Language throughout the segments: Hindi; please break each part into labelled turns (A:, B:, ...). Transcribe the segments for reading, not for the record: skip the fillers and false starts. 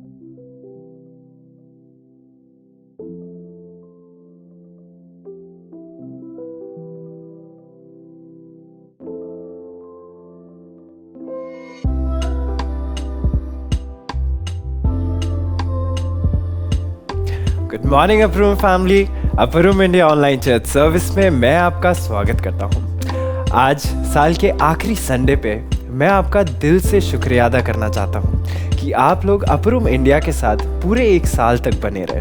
A: गुड मॉर्निंग अप्रूम फैमिली। अप्रूम इंडिया ऑनलाइन चर्च सर्विस में मैं आपका स्वागत करता हूँ। आज साल के आखिरी संडे पे मैं आपका दिल से शुक्रिया अदा करना चाहता हूँ कि आप लोग अप्रूम इंडिया के साथ पूरे एक साल तक बने रहे।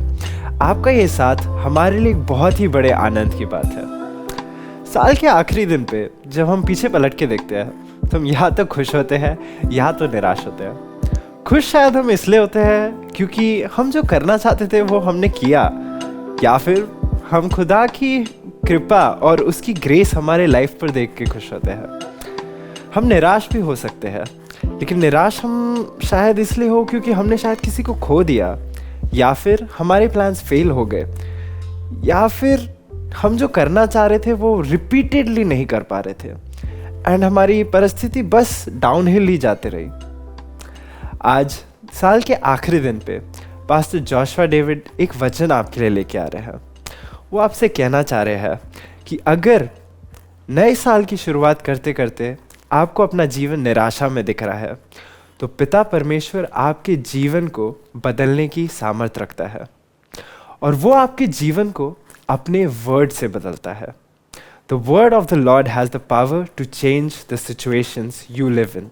A: आपका ये साथ हमारे लिए एक बहुत ही बड़े आनंद की बात है। साल के आखिरी दिन पे जब हम पीछे पलट के देखते हैं तो हम या तो खुश होते हैं या तो निराश होते हैं। खुश शायद हम इसलिए होते हैं क्योंकि हम जो करना चाहते थे वो हमने किया, या फिर हम खुदा की कृपा और उसकी ग्रेस हमारे लाइफ पर देख के खुश होते हैं। हम निराश भी हो सकते हैं, लेकिन निराश हम शायद इसलिए हो क्योंकि हमने शायद किसी को खो दिया, या फिर हमारे प्लान्स फेल हो गए, या फिर हम जो करना चाह रहे थे वो रिपीटेडली नहीं कर पा रहे थे एंड हमारी परिस्थिति बस डाउनहिल ही जाते रही। आज साल के आखिरी दिन पे पास्टर जोशुआ डेविड एक वचन आपके लिए लेके आ रहे हैं। वो आपसे कहना चाह रहे हैं कि अगर नए साल की शुरुआत करते करते आपको अपना जीवन निराशा में दिख रहा है तो पिता परमेश्वर आपके जीवन को बदलने की सामर्थ्य रखता है और वो आपके जीवन को अपने वर्ड से बदलता है। The word of the Lord has the power to change the situations you live in.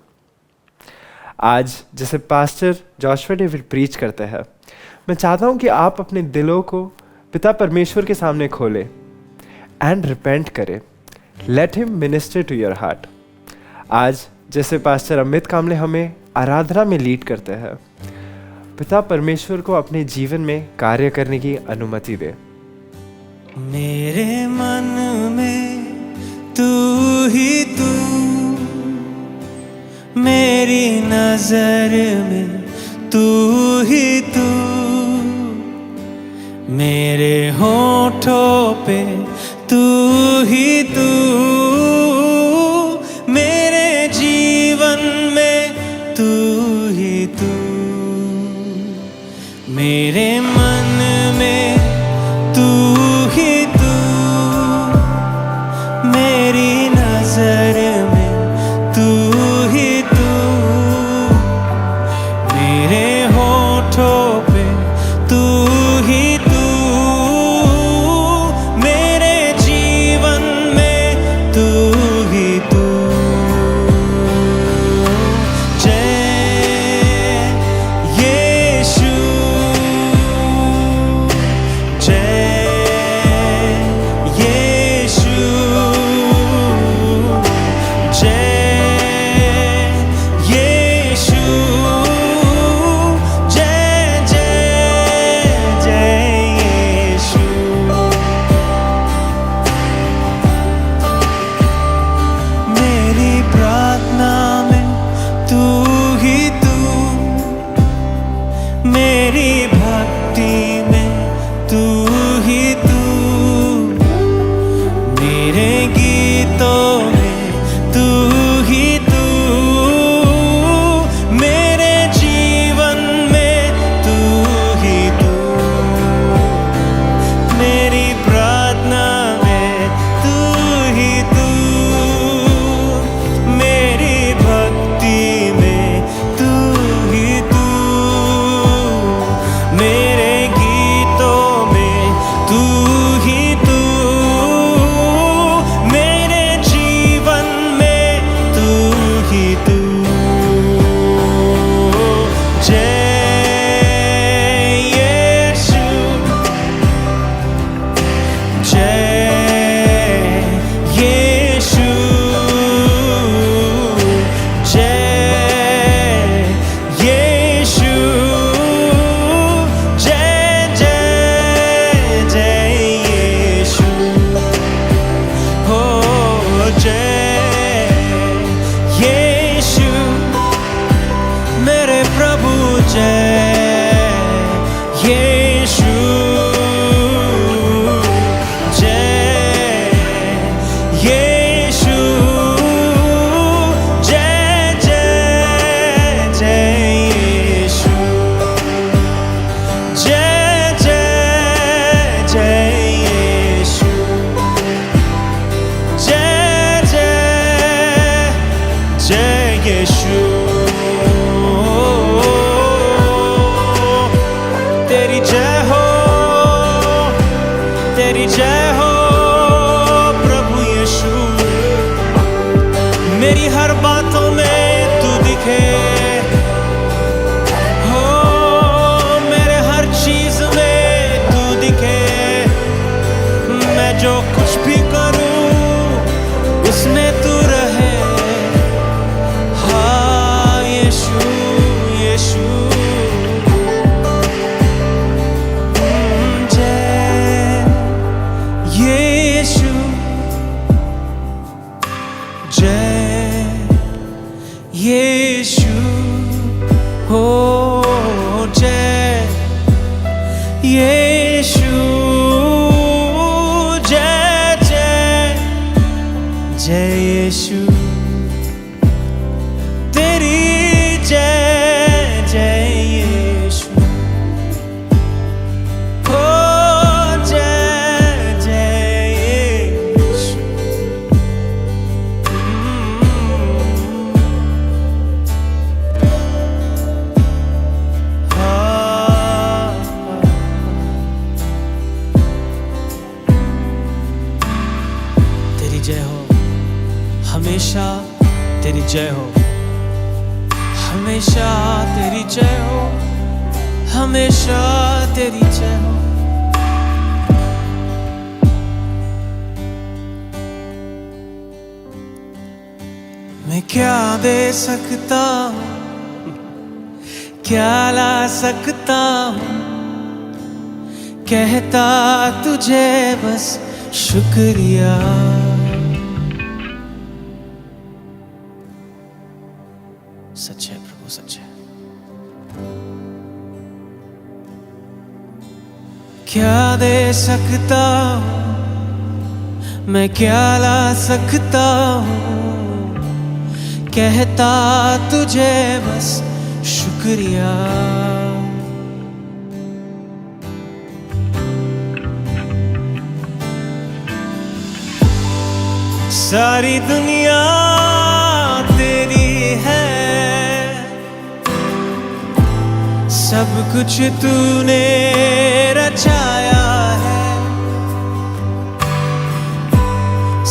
A: आज जैसे पास्टर जोशुआ डेविड प्रीच करते हैं, मैं चाहता हूं कि आप अपने दिलों को पिता परमेश्वर के सामने खोलें एंड रिपेंट करें। Let him minister to your heart. आज जैसे पास्टर अमित कामले हमें आराधना में लीड करते हैं, पिता परमेश्वर को अपने जीवन में कार्य करने की अनुमति दे।
B: मेरे मन में तू ही तू, मेरी नजर में तू ही तू, मेरे होठों पे तू ही तू, मेरे जीवन में तू ही तू, मेरे मन में तू ही तू, मेरी नजर में तू ही तू, मेरे होठों पे तू ही तू, मेरे जीवन में तू ही तू। जय यीशु, मेरी हर बातों में तू दिखे, हो मेरे हर चीज में तू दिखे। मैं जो कुछ भी करूं उसमें तू रहे, हाँ यीशु यीशु। जय यीशु, जय यीशु, हो जय यीशु, जय जय जय यीशु, तेरी जय जय यीशु, हो जय जय यीशु। तेरी जय हो, हमेशा तेरी जय हो, हमेशा तेरी जय हो, हमेशा तेरी जय हो। मैं क्या दे सकता हूँ, क्या ला सकता हूँ, कहता तुझे बस शुक्रिया। सच है प्रभु, सच है। क्या दे सकता हूँ, मैं क्या ला सकता हूँ, कहता तुझे बस शुक्रिया। सारी दुनिया तेरी है, सब कुछ तूने रचाया है।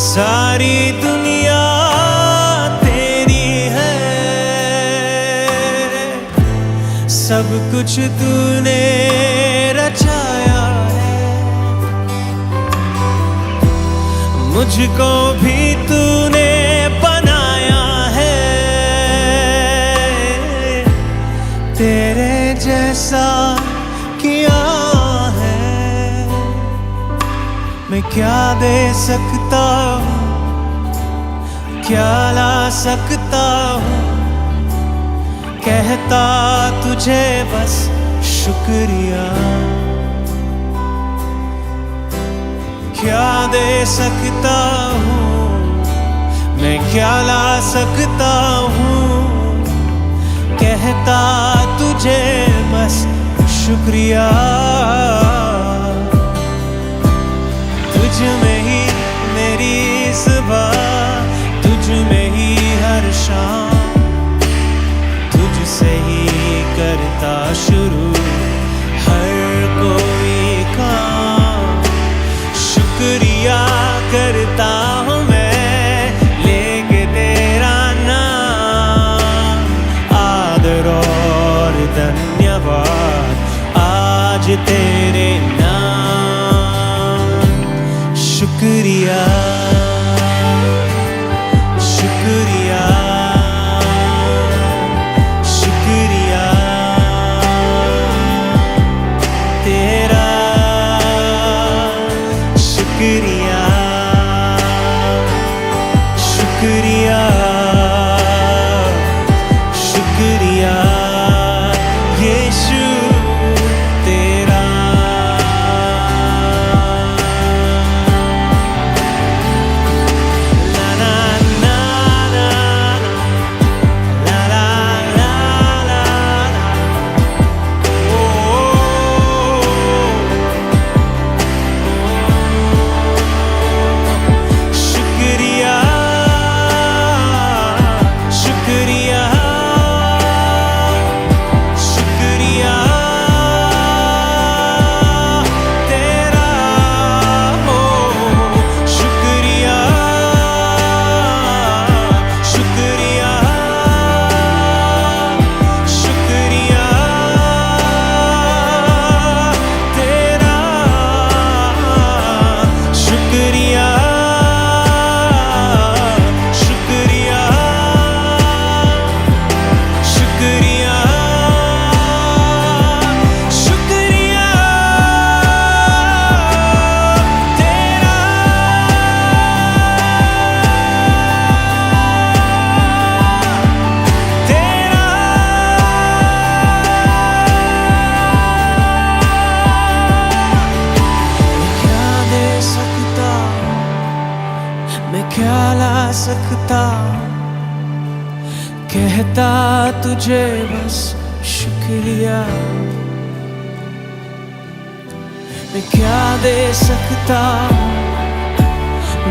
B: सारी दुनिया तेरी है, सब कुछ तूने रचाया है। मुझको भी तूने बनाया है, तेरे जैसा किया है। मैं क्या दे सकता हूँ, क्या ला सकता हूँ, कहता तुझे बस शुक्रिया। क्या दे सकता हूँ, मैं क्या ला सकता हूँ, कहता तुझे बस शुक्रिया। तुझ में ही मेरी सुबह, तुझ में ही हर शाम, तुझसे ही करता शुरू हर कोई काम। शुक्रिया करता हूँ मैं लेके तेरा नाम, आदर और धन्यवाद आज तेरे नाम। शुक्रिया शुक्रिया शुक्रिया तेरा, शुक्रिया शुक्रिया शुक्रिया यीशु तेरा। सकता, कहता तुझे बस शुक्रिया। मैं क्या दे सकता,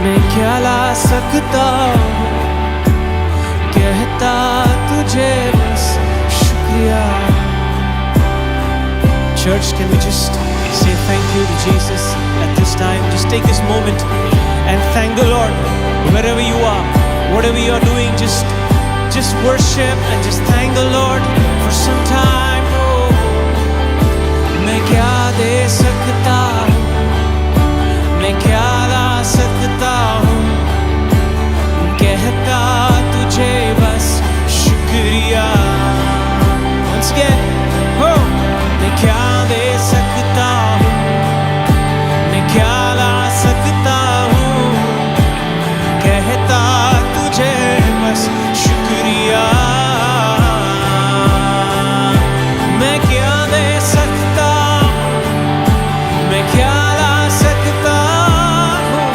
B: मैं क्या ला सकता, कहता तुझे बस शुक्रिया। Church, can we just say thank you to Jesus at this time? Just take this moment and thank the Lord. Wherever you are, whatever you are doing, just worship and just thank the Lord for some time. Oh, मैं क्या दे सकता हूँ, मैं क्या ला सकता हूँ, कहता तुझे बस शुक्रिया। Once again, oh, मैं क्या दे सकता हूँ, मैं क्या ला सकता हूँ, कहता तुझे बस शुक्रिया। मैं क्या दे सकता हूँ, मैं क्या ला सकता हूँ,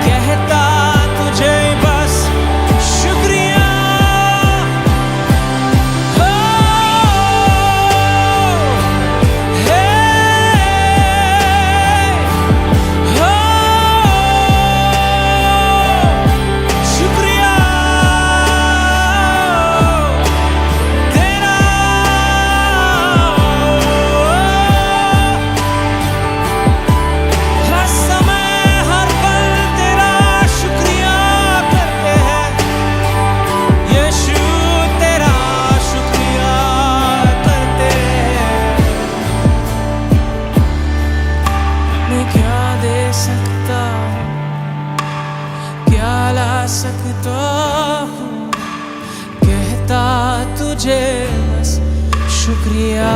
B: कहता तुझे बस शुक्रिया। शुक्रिया तेरा, हर समय हर पल तेरा शुक्रिया करते हैं। यीशु तेरा शुक्रिया करते हैं। मैं क्या दे सकता हूँ, क्या ला सकता हूँ, कहता तुझे बस शुक्रिया।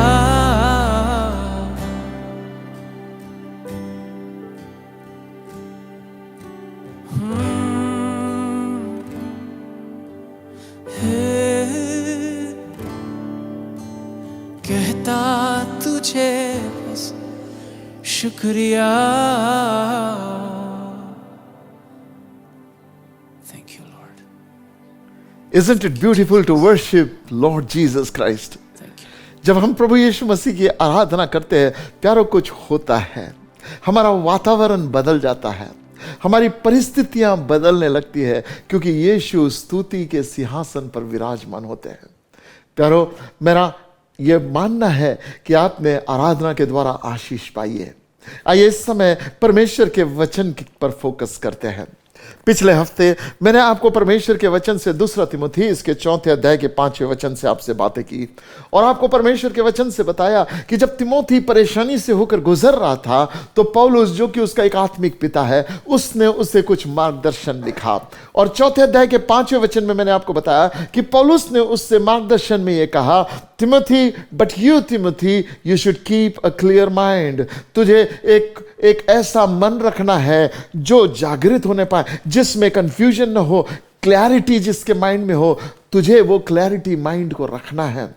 B: हे, कहता तुझे बस शुक्रिया। Thank you, Lord.
C: Isn't it beautiful to worship Lord Jesus Christ?
B: Thank you.
C: जब हम प्रभु यीशु मसीह की आराधना करते हैं, प्यारो कुछ होता है। हमारा वातावरण बदल जाता है, हमारी परिस्थितियां बदलने लगती है, क्योंकि यीशु स्तुति के सिंहासन पर विराजमान होते हैं। प्यारो, मेरा यह मानना है कि आपने आराधना के द्वारा आशीष पाई है। आइए इस समय परमेश्वर के वचन पर फोकस करते हैं। पिछले हफ्ते मैंने आपको परमेश्वर के वचन से 2 तिमुथी इसके 4 अध्याय के 5वें वचन से आपसे बातें की और आपको परमेश्वर के वचन से बताया कि जब तिमोथी परेशानी से होकर गुजर रहा था, तो पौलुस, जो कि उसका एक आत्मिक पिता है, उसने उसे कुछ मार्गदर्शन लिखा। और 4 अध्याय के 5वें वचन में मैंने आपको बताया कि पौलुस ने उससे मार्गदर्शन में यह कहा, Timothy, but you Timothy, you should keep a clear mind. तुझे एक ऐसा मन रखना है जो जागृत होने पाए, जिसमें कंफ्यूजन न हो, क्लैरिटी जिसके माइंड में हो। तुझे वो क्लैरिटी माइंड को रखना है।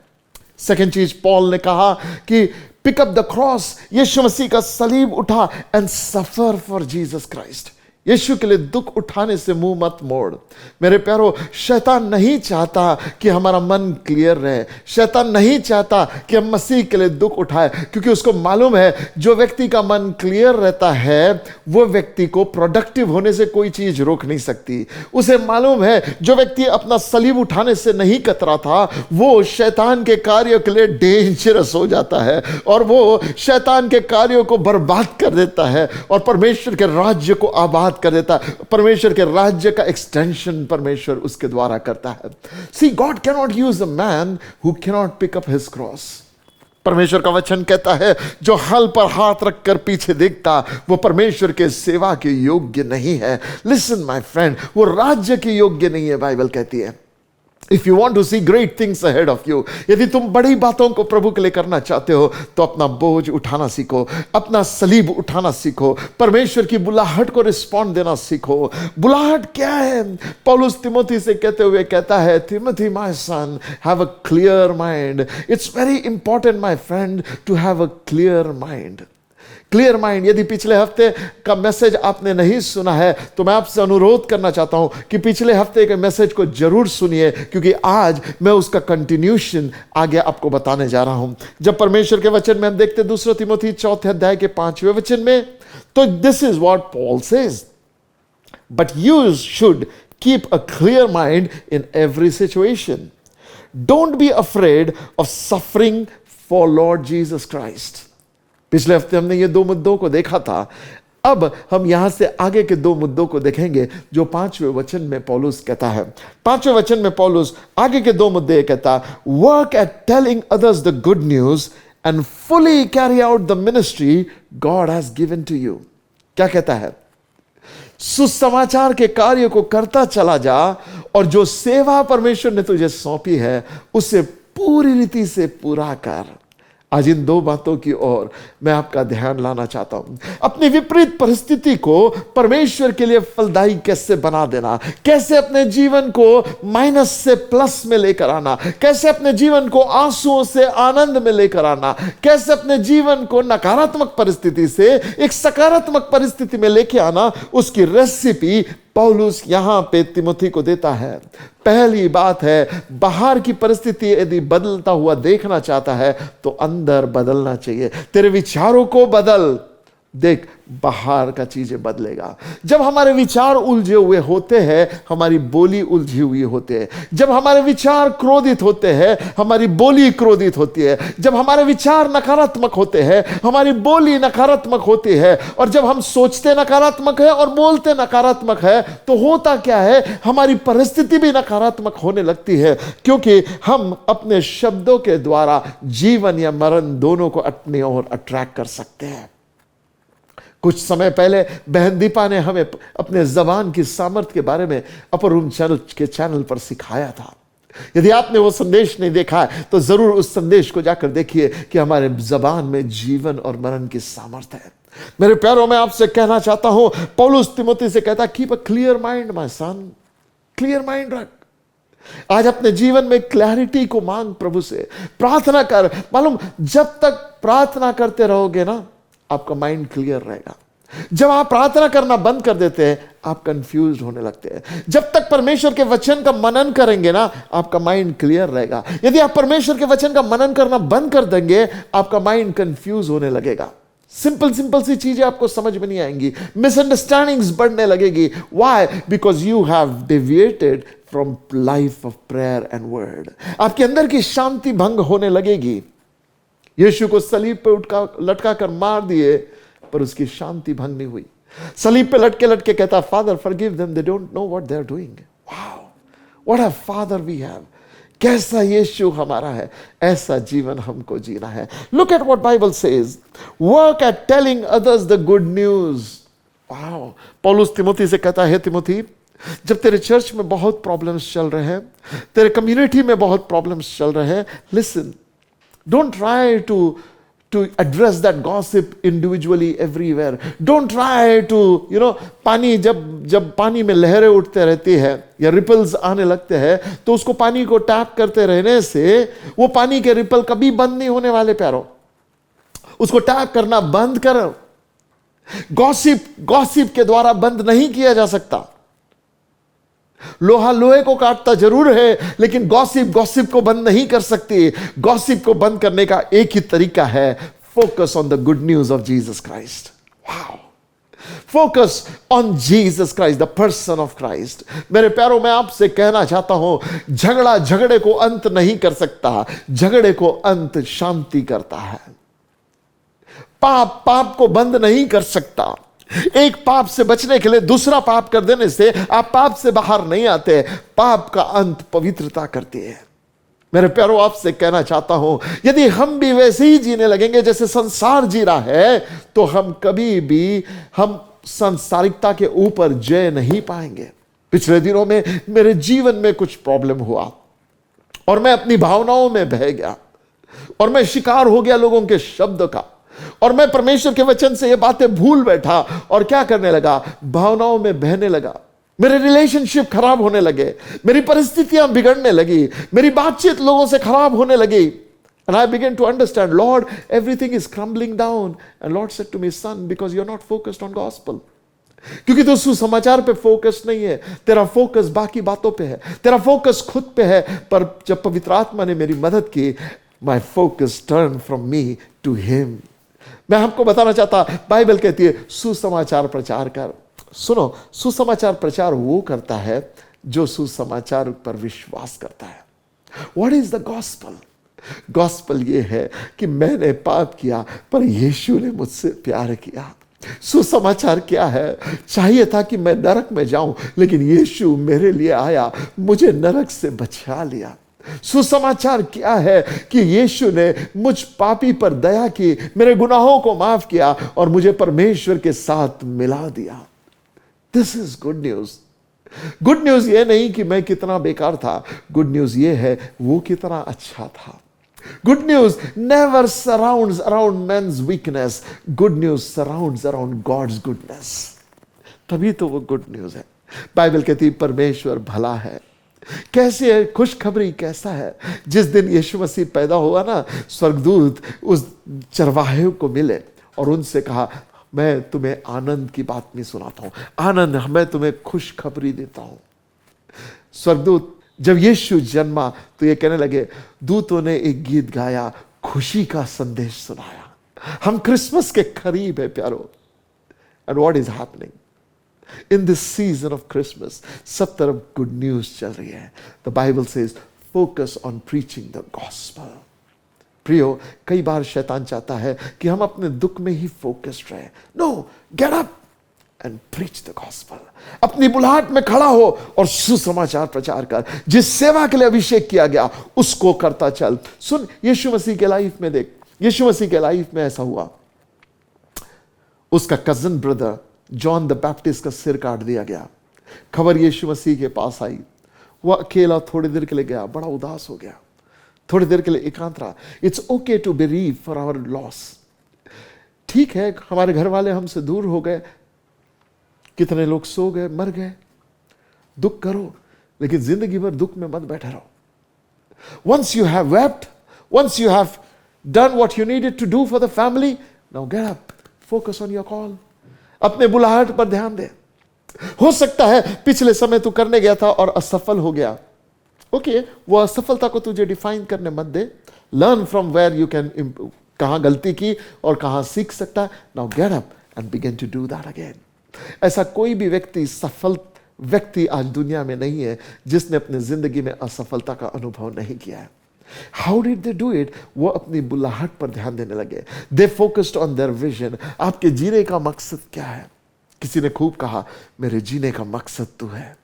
C: सेकंड चीज पॉल ने कहा कि पिक अप द क्रॉस, यीशु मसीह का सलीब उठा and suffer for Jesus Christ. यीशु के लिए दुख उठाने से मुंह मत मोड़। मेरे प्यारो, शैतान नहीं चाहता कि हमारा मन क्लियर रहे। शैतान नहीं चाहता कि हम मसीह के लिए दुख उठाए, क्योंकि उसको मालूम है जो व्यक्ति का मन क्लियर रहता है, वो व्यक्ति को प्रोडक्टिव होने से कोई चीज रोक नहीं सकती। उसे मालूम है जो व्यक्ति अपना सलीब उठाने से नहीं कतरा था, वो शैतान के कार्यों के लिए डेंजरस हो जाता है और वो शैतान के कार्यों को बर्बाद कर देता है और परमेश्वर के राज्य को आबाद कर देता है। परमेश्वर के राज्य का एक्सटेंशन परमेश्वर उसके द्वारा करता है। See, God cannot use a man who cannot pick up his cross. परमेश्वर का वचन कहता है, जो हल पर हाथ रखकर पीछे देखता, वो परमेश्वर के सेवा के योग्य नहीं है। Listen my friend, वो राज्य के योग्य नहीं है, बाइबल कहती है। If you want to see great things ahead of you, यदि तुम बड़ी बातों को प्रभु के लिए करना चाहते हो, तो अपना बोझ उठाना सीखो, अपना सलीब उठाना सीखो, परमेश्वर की बुलाहट को रिस्पॉन्ड देना सीखो। बुलाहट क्या है? पौलुस तिमोथी से कहते हुए कहता है, Timothy my son, have a clear mind. It's very important my friend to have a clear mind. Clear mind. यदि पिछले हफ्ते का मैसेज आपने नहीं सुना है तो मैं आपसे अनुरोध करना चाहता हूं कि पिछले हफ्ते के मैसेज को जरूर सुनिए, क्योंकि आज मैं उसका कंटिन्यूशन आगे आपको बताने जा रहा हूं। जब परमेश्वर के वचन में हम देखते 2 तिमोथी 4 अध्याय के 5वें वचन में, तो this is what Paul says, but you should keep a clear mind in every situation, don't be afraid of suffering for Lord Jesus Christ. पिछले हफ्ते हमने ये 2 मुद्दों को देखा था। अब हम यहां से आगे के 2 मुद्दों को देखेंगे जो 5वें वचन में पौलुस कहता है। 5वें वचन में पौलुस आगे के 2 मुद्दे कहता, work at telling others the good news and fully carry out the ministry God has given to you. क्या कहता है? सुसमाचार के कार्य को करता चला जा और जो सेवा परमेश्वर ने तुझे सौंपी है उसे पूरी रीति से पूरा कर। आज इन 2 बातों की ओर मैं आपका ध्यान लाना चाहता हूं। अपनी विपरीत परिस्थिति को परमेश्वर के लिए फलदायी कैसे बना देना, कैसे अपने जीवन को माइनस से प्लस में लेकर आना, कैसे अपने जीवन को आंसुओं से आनंद में लेकर आना, कैसे अपने जीवन को नकारात्मक परिस्थिति से एक सकारात्मक परिस्थिति में लेके आना, उसकी रेसिपी पौलुस यहां पे तिमोथी को देता है। पहली बात है, बाहर की परिस्थिति यदि बदलता हुआ देखना चाहता है तो अंदर बदलना चाहिए। तेरे विचारों को बदल, देख बाहर का चीजें बदलेगा। जब हमारे विचार उलझे हुए होते हैं हमारी बोली उलझी हुई होती है। जब हमारे विचार क्रोधित होते हैं हमारी बोली क्रोधित होती है। जब हमारे विचार नकारात्मक होते हैं हमारी बोली नकारात्मक होती है। और जब हम सोचते नकारात्मक है और बोलते नकारात्मक है तो होता क्या है, हमारी परिस्थिति भी नकारात्मक होने लगती है, क्योंकि हम अपने शब्दों के द्वारा जीवन या मरण दोनों को अपनी ओर अट्रैक्ट कर सकते हैं। कुछ समय पहले बहन दीपा ने हमें अपने जबान की सामर्थ्य के बारे में अपर रूम चैनल पर सिखाया था। यदि आपने वो संदेश नहीं देखा है तो जरूर उस संदेश को जाकर देखिए कि हमारे जबान में जीवन और मरण की सामर्थ्य है। मेरे प्यारों, मैं आपसे कहना चाहता हूं, पौलुस तिमोथी से कहता, keep a clear mind my sun, clear mind रख। आज अपने जीवन में क्लैरिटी को मांग, प्रभु से प्रार्थना कर। मालूम, जब तक प्रार्थना करते रहोगे ना आपका माइंड क्लियर रहेगा। जब आप प्रार्थना करना बंद कर देते हैं आप कंफ्यूज होने लगते हैं। जब तक परमेश्वर के वचन का मनन करेंगे ना आपका माइंड क्लियर रहेगा। यदि आप परमेश्वर के वचन का मनन करना बंद कर देंगे आपका माइंड कंफ्यूज होने लगेगा। सिंपल सी चीजें आपको समझ में नहीं आएंगी, मिसअंडरस्टैंडिंग्स बढ़ने लगेगी। Why? Because you have deviated from life of prayer and word. आपके अंदर की शांति भंग होने लगेगी। यीशु को सलीब पे लटका कर मार दिए पर उसकी शांति भंग नहीं हुई। सलीब पे लटके लटके कहता, father forgive them, they don't know what they are doing. Wow, what a father we have. कैसा यीशु हमारा है, ऐसा जीवन हमको जीना है। Look at what Bible says, work at telling others the good news. Wow, पौलुस तिमोथी से कहता है, तिमोथी, जब तेरे चर्च में बहुत प्रॉब्लम्स चल रहे हैं, तेरे कम्युनिटी में बहुत प्रॉब्लम्स चल रहे हैं, listen, don't try to address that gossip individually everywhere. Don't try to, पानी जब पानी में लहरें उठते रहती है या रिपल्स आने लगते हैं तो उसको पानी को टैप करते रहने से वो पानी के रिपल कभी बंद नहीं होने वाले प्यारों। उसको टैप करना बंद करो। गॉसिप के द्वारा बंद नहीं किया जा सकता। लोहा लोहे को काटता जरूर है लेकिन गॉसिप को बंद नहीं कर सकती। गॉसिप को बंद करने का एक ही तरीका है, focus on the good news of Jesus Christ. Wow, focus on Jesus Christ, the person of Christ. मेरे प्यारों, मैं आपसे कहना चाहता हूं, झगड़ा झगड़े को अंत नहीं कर सकता, झगड़े को अंत शांति करता है। पाप को बंद नहीं कर सकता। एक पाप से बचने के लिए दूसरा पाप कर देने से आप पाप से बाहर नहीं आते। पाप का अंत पवित्रता करती है। मेरे प्यारों, आपसे कहना चाहता हूं, यदि हम भी वैसे ही जीने लगेंगे जैसे संसार जी रहा है तो हम कभी भी सांसारिकता के ऊपर जय नहीं पाएंगे। पिछले दिनों में मेरे जीवन में कुछ प्रॉब्लम हुआ और मैं अपनी भावनाओं में बह गया और मैं शिकार हो गया लोगों के शब्द का, और मैं परमेश्वर के वचन से ये बातें भूल बैठा और क्या करने लगा, भावनाओं में बहने लगा। मेरे रिलेशनशिप खराब होने लगे, मेरी परिस्थितियां बिगड़ने लगी, मेरी बातचीत लोगों से खराब होने लगी। And I began to understand, Lord, everything is crumbling down. And Lord said to me, son, because you're not focused on gospel. क्योंकि तो सुसमाचार पे फोकस नहीं है, तेरा फोकस बाकी बातों पे है, तेरा फोकस खुद पे है। पर जब पवित्र आत्मा ने मेरी मदद की, my focus turn from me to him. मैं आपको बताना चाहता, बाइबल कहती है सुसमाचार प्रचार कर। सुनो, सुसमाचार प्रचार वो करता है जो सुसमाचार पर विश्वास करता है। What is the gospel? Gospel ये है कि मैंने पाप किया पर यीशु ने मुझसे प्यार किया। सुसमाचार क्या है? चाहिए था कि मैं नरक में जाऊं, लेकिन यीशु मेरे लिए आया, मुझे नरक से बचा लिया। सुसमाचार क्या है कि यीशु ने मुझ पापी पर दया की, मेरे गुनाहों को माफ किया और मुझे परमेश्वर के साथ मिला दिया। This is good news. Good news ये नहीं कि मैं कितना बेकार था, गुड न्यूज ये है वो कितना अच्छा था। Good news never surrounds around man's weakness. Good news surrounds around God's goodness. तभी तो वो गुड न्यूज है। बाइबल कहती है परमेश्वर भला है। कैसे है? खुशखबरी कैसा है? जिस दिन यीशु मसीह पैदा हुआ ना, स्वर्गदूत उस चरवाहे को मिले और उनसे कहा, मैं तुम्हें आनंद की बात नहीं सुनाता हूं, आनंद, मैं तुम्हें खुशखबरी देता हूं। स्वर्गदूत जब यीशु जन्मा तो ये कहने लगे, दूतों ने एक गीत गाया, खुशी का संदेश सुनाया। हम क्रिसमस के करीब है प्यारो। And what is happening in this season of Christmas? सब तरफ गुड न्यूज चल रही है। The Bible says focus on preaching the gospel. प्रियो, कई बार शैतान चाहता है कि हम अपने दुख में ही फोकस्ड रहे। No, get up and preach the gospel. अपनी बुलाहट में खड़ा हो और सुसमाचार प्रचार कर। जिस सेवा के लिए अभिषेक किया गया उसको करता चल। सुन, यीशु मसीह के लाइफ में देख, यीशु मसीह के लाइफ में ऐसा हुआ, उसका cousin brother John the Baptist का सिर काट दिया गया। खबर यीशु मसीह के पास आई, वो अकेला थोड़ी देर के लिए गया, बड़ा उदास हो गया, थोड़ी देर के लिए एकांत रहा। It's okay to believe for our loss. ठीक है, हमारे घर वाले हमसे दूर हो गए, कितने लोग सो गए, मर गए, दुख करो, लेकिन जिंदगी भर दुख में मत बैठे रहो। Once you have wept, once you have done what you needed to do for the family, now get up, focus on your call. अपने बुलाहट पर ध्यान दे। हो सकता है पिछले समय तू करने गया था और असफल हो गया। ओके, वो असफलता को तुझे डिफाइन करने मत दे। Learn from where you can, कहां गलती की और कहां सीख सकता है। Now get up and begin to do that again. ऐसा कोई भी व्यक्ति, सफल व्यक्ति आज दुनिया में नहीं है जिसने अपनी जिंदगी में असफलता का अनुभव नहीं किया है। How did they do it? वो अपनी बुलाहट पर ध्यान देने लगे। They focused on their vision. आपके जीने का मकसद क्या है? किसी ने खूब कहा, मेरे जीने का मकसद तू है।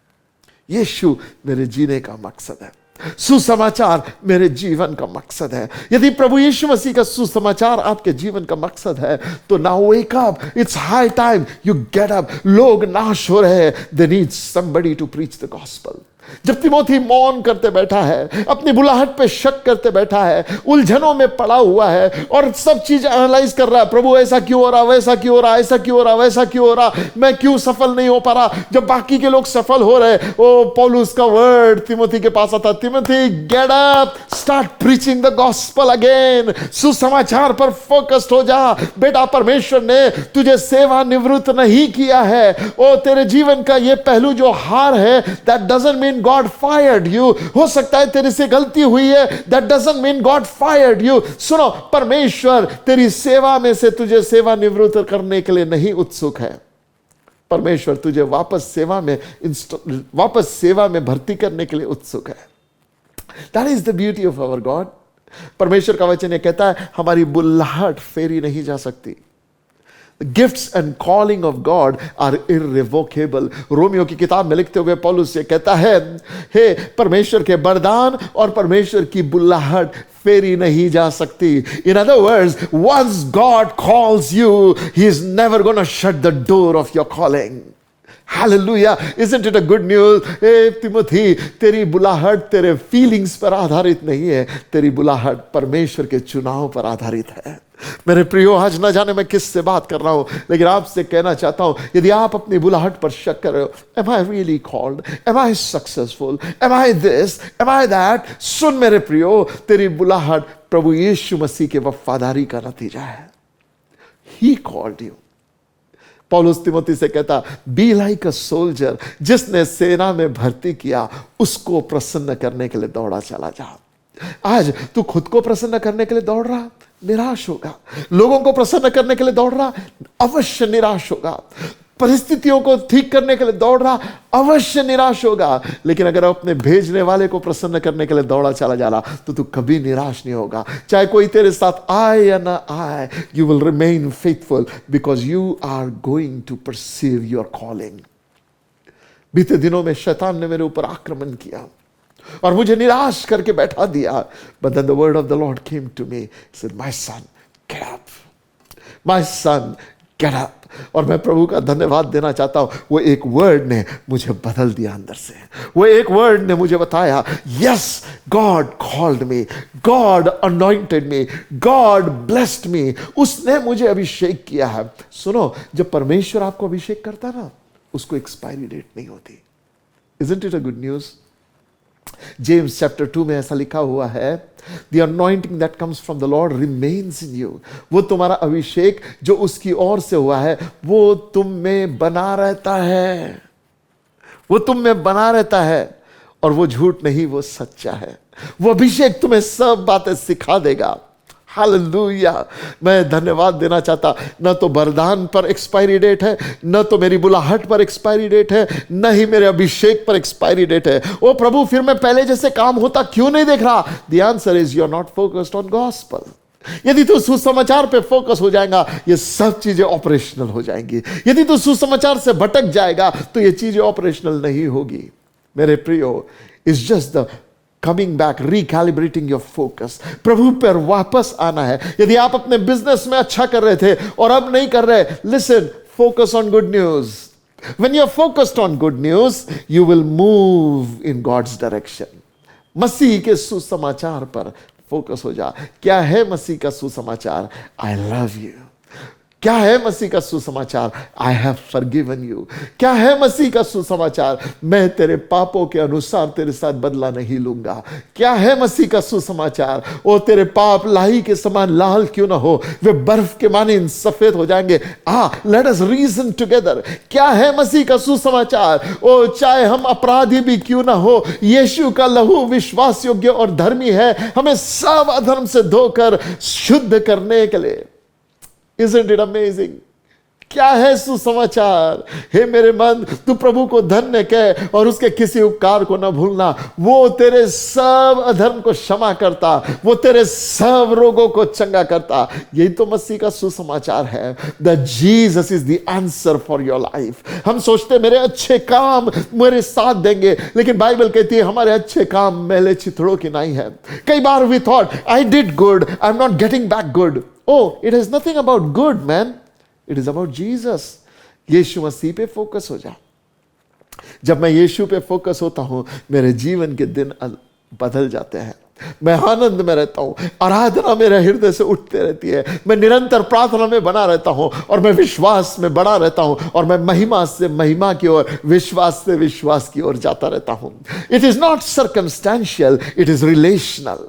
C: यीशु मेरे जीने का मकसद है। सुसमाचार मेरे जीवन का मकसद है। यदि प्रभु यीशु मसीह का सुसमाचार आपके जीवन का मकसद है तो now wake up, it's high time you get up. लोग नाश हो रहे हैं, they need somebody to preach the gospel. जब तिमोथी मौन करते बैठा है, अपनी बुलाहट पे शक करते बैठा है, उलझनों में पड़ा हुआ है और सब चीज एनालाइज कर रहा है, प्रभु ऐसा क्यों हो रहा, वैसा क्यों हो रहा, ऐसा क्यों हो रहा, वैसा क्यों हो रहा, मैं क्यों सफल नहीं हो पा रहा, जब बाकी के लोग सफल हो रहे। ओ पौलुस का वर्ड तिमोथी के पास आता, Timothy get up, start preaching the gospel again. सुसमाचार पर फोकस्ड हो जा बेटा। परमेश्वर ने तुझे सेवा निवृत्त नहीं किया है। ओ तेरे जीवन का ये पहलू जो हार है, that doesn't mean God fired you। हो सकता है तेरे से गलती हुई है, that doesn't mean God fired you। सुनो, परमेश्वर तेरी सेवा में से तुझे सेवा निवृत्त करने के लिए नहीं उत्सुक है। परमेश्वर तुझे वापस सेवा में भर्ती करने के लिए उत्सुक है। That is the beauty of our God। परमेश्वर का वचन ये कहता है, हमारी बुलाहट फेरी नहीं जा सकती। The gifts and calling of God are irrevocable। Romeo की किताब में लिखते हुए पौलुस ये कहता है, हे परमेश्वर के वरदान और परमेश्वर की बुलाहट फेरी नहीं जा सकती। In other words, once God calls you, He is never going to shut the door of your calling। Hallelujah, isn't it a good news? ए तिमोथी, तेरी बुलाहट तेरे फीलिंग्स पर आधारित नहीं है, तेरी बुलाहट परमेश्वर के चुनाव पर आधारित है। मेरे प्रियो, आज न जाने मैं किससे बात कर रहा हूं, लेकिन आपसे कहना चाहता हूं, यदि आप अपनी बुलाहट पर शक कर रहे हो, am I really called, am I successful, am I this, am I that, सुन मेरे प्रियो, तेरी बुलाहट प्रभु यीशु मसीह के वफादारी का नतीजा है। He called you. पौलुस तिमोथी से कहता, बी लाइक अ सोल्जर, जिसने सेना में भर्ती किया उसको प्रसन्न करने के लिए दौड़ा चला जा। आज तू खुद को प्रसन्न करने के लिए दौड़ रहा, निराश होगा। लोगों को प्रसन्न करने के लिए दौड़ रहा, अवश्य निराश होगा। परिस्थितियों को ठीक करने के लिए दौड़ रहा, अवश्य निराश होगा। लेकिन अगर अपने भेजने वाले को प्रसन्न करने के लिए दौड़ा चला जा रहा, तो तू कभी निराश नहीं होगा। चाहे कोई तेरे साथ आए या ना आए, you will remain faithful because you are going to perceive your calling. बीते दिनों में शैतान ने मेरे ऊपर आक्रमण किया और मुझे निराश करके बैठा दिया। But then the word of the Lord came to me, said my son get up, my son get up. और मैं प्रभु का धन्यवाद देना चाहता हूं, वो एक वर्ड ने मुझे बदल दिया अंदर से। वो एक वर्ड ने मुझे बताया, yes, God called me, God anointed me, God blessed me. उसने मुझे अभिषेक किया है। सुनो, जब परमेश्वर आपको अभिषेक करता ना, उसको एक्सपायरी डेट नहीं होती। Isn't it a good news? James chapter 2 में ऐसा लिखा हुआ है, The anointing that comes from the Lord remains in you. वो तुम्हारा अभिषेक जो उसकी ओर से हुआ है, वो तुम में बना रहता है। वो तुम में बना रहता है, और वो झूठ नहीं, वो सच्चा है। वो अभिषेक तुम्हें सब बातें सिखा देगा। हालेलुया। मैं धन्यवाद देना चाहता, न तो वरदान पर एक्सपायरी डेट है, न तो मेरी बुलाहट पर एक्सपायरी डेट है, न ही मेरे अभिषेक पर एक्सपायरी डेट है। ओ प्रभु, फिर मैं पहले जैसे काम होता क्यों नहीं देख रहा? The answer is you are not focused on gospel. यदि तू सुसमाचार पे फोकस हो जाएगा, ये सब चीजें ऑपरेशनल हो जाएंगी। यदि तू सुसमाचार से भटक जाएगा, तो ये चीजें ऑपरेशनल नहीं होगी। मेरे प्रियो, it's just the coming back, recalibrating your focus. प्रभु पर वापस आना है। यदि आप अपने बिजनेस में अच्छा कर रहे थे और अब नहीं कर रहे, listen, focus on good news. When you are focused on good news, you will move in God's direction. मसीह के सुसमाचार पर फोकस हो जा। क्या है मसीह का सुसमाचार? I love you. क्या है मसीह का सुसमाचार? I have forgiven you. क्या है मसीह का सुसमाचार? मैं तेरे पापों के अनुसार तेरे साथ बदला नहीं लूंगा। क्या है मसीह का सुसमाचार? ओ तेरे पाप लाही के समान लाल क्यों ना हो, वे बर्फ के माने सफेद हो जाएंगे। Let us reason together. क्या है मसीह का सुसमाचार? ओ चाहे हम अपराधी भी क्यों ना हो, यीशु का लहू विश्वास योग्य और धर्मी है, हमें सब अधर्म से धोकर शुद्ध करने के लिए। Isn't it amazing? क्या है सुसमाचार? हे मेरे मन, तू प्रभु को धन्य कह और उसके किसी उपकार को न भूलना। वो तेरे सब अधर्म को क्षमा करता, वो तेरे सब रोगों को चंगा करता। यही तो मसीह का सुसमाचार है। The Jesus is the answer for your life. हम सोचते मेरे अच्छे काम मेरे साथ देंगे, लेकिन बाइबल कहती है हमारे अच्छे काम मैले चिथड़ों की नहीं है। कई बार we thought I did good, I am not getting back good. Oh, it has nothing about good, man. It is about Jesus. यीशु मसीह पे फोकस हो जा। जब मैं यीशु पे फोकस होता हूं, मेरे जीवन के दिन बदल जाते हैं। मैं आनंद में रहता हूं, आराधना मेरे हृदय से उठते रहती है। मैं निरंतर प्रार्थना में बना रहता हूं, और मैं विश्वास में बड़ा रहता हूं, और मैं महिमा से महिमा की ओर, विश्वास से विश्वास की ओर जाता रहता हूं। It is not circumstantial, it is relational.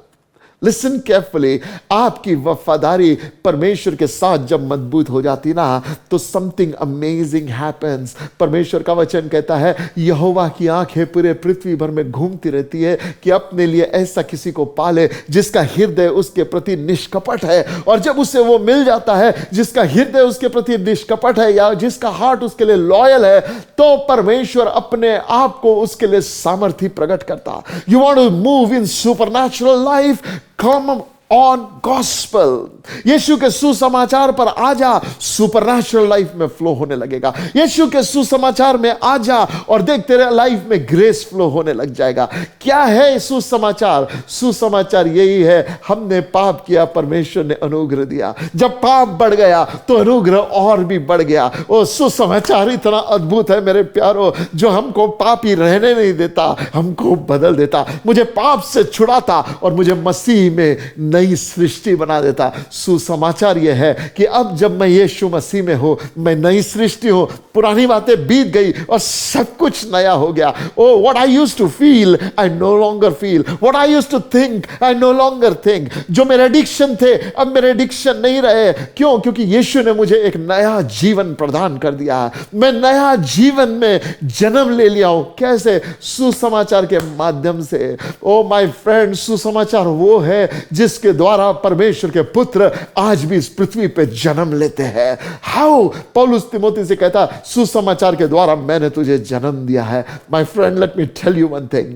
C: Listen carefully. आपकी वफादारी परमेश्वर के साथ जब मजबूत हो जाती ना, तो समथिंग अमेजिंग हैपेंस। परमेश्वर का वचन कहता है, यहोवा की आंखें पूरे पृथ्वी भर में घूमती रहती है कि अपने लिए ऐसा किसी को पाले जिसका हृदय उसके प्रति निष्कपट है। और जब उसे वो मिल जाता है जिसका हृदय उसके प्रति निष्कपट है, या जिसका हार्ट उसके लिए लॉयल है, तो परमेश्वर अपने आप को उसके लिए सामर्थ्य प्रकट करता। You want to move in supernatural life? Come on gospel. यीशु के सुसमाचार पर आ जा, सुपरनैचुरल लाइफ में फ्लो होने लगेगा। यीशु के सुसमाचार में आ जा और देख तेरे लाइफ में ग्रेस फ्लो होने लग जाएगा। क्या है सुसमाचार? सुसमाचार यही है, हमने पाप किया, परमेश्वर ने अनुग्रह दिया। जब पाप बढ़ गया तो अनुग्रह और भी बढ़ गया। ओ सुसमाचार इतना अद्भुत है मेरे प्यारो, जो हमको पापी रहने नहीं देता, हमको बदल देता, मुझे पाप से छुड़ाता और मुझे मसीह में नई सृष्टि बना देता। सुसमाचार यह है कि अब जब मैं यीशु मसीह में हूं, मैं नई सृष्टि हूं, पुरानी बातें बीत गई और सब कुछ नया हो गया। Oh what I used to feel I no longer feel, what I used to think I no longer think. जो मेरे एडिक्शन थे अब मेरे एडिक्शन नहीं रहे। क्यों? क्योंकि यीशु ने मुझे एक नया जीवन प्रदान कर दिया है। मैं नया जीवन में जन्म ले लिया हूं। कैसे? सुसमाचार के माध्यम से। ओ माय फ्रेंड, सुसमाचार वो है जिसके द्वारा परमेश्वर के पुत्र आज भी इस पृथ्वी पे जन्म लेते हैं। हाउ? पौलुस तिमोथी से कहता, सुसमाचार के द्वारा मैंने तुझे जन्म दिया है। My friend, let me tell you one thing,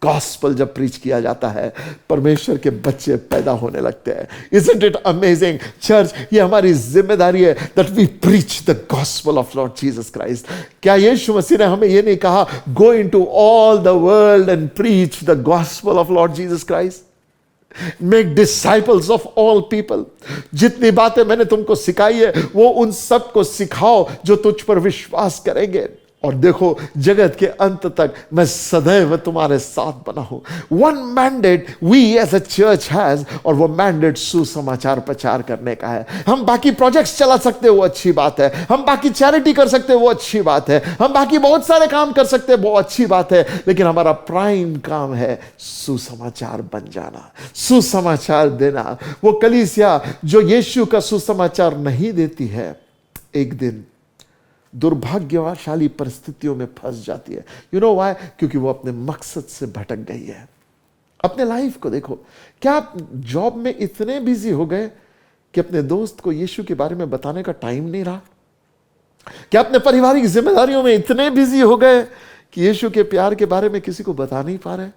C: gospel जब प्रीच किया जाता है, परमेश्वर के बच्चे पैदा होने लगते हैं। Isn't it amazing? चर्च, ये हमारी जिम्मेदारी है that we preach the gospel of Lord Jesus Christ। क्या यीशु मसीह ने हमें ये नहीं कहा, go into all the world and preach the gospel of Lord Jesus Christ? Make disciples of all people। जितनी बातें मैंने तुमको सिखाई है वो उन सब को सिखाओ जो तुझ पर विश्वास करेंगे। और देखो, जगत के अंत तक मैं सदैव तुम्हारे साथ बना हूं। One mandate we as a church has, और वो मैंडेट सुसमाचार प्रचार करने का है। हम बाकी प्रोजेक्ट्स चला सकते हैं, वो अच्छी बात है। हम बाकी चैरिटी कर सकते हैं, वो अच्छी बात है। हम बाकी बहुत सारे काम कर सकते हैं, वो अच्छी बात है। लेकिन हमारा प्राइम काम है सुसमाचार बन जाना, सुसमाचार देना। वो कलीसिया जो यीशु का सुसमाचार नहीं देती है, एक दिन दुर्भाग्यशाली परिस्थितियों में फंस जाती है। You know why? क्योंकि वो अपने मकसद से भटक गई है। अपने लाइफ को देखो, क्या आप जॉब में इतने बिजी हो गए कि अपने दोस्त को यीशु के बारे में बताने का टाइम नहीं रहा? क्या अपने पारिवारिक जिम्मेदारियों में इतने बिजी हो गए कि यीशु के प्यार के बारे में किसी को बता नहीं पा रहे?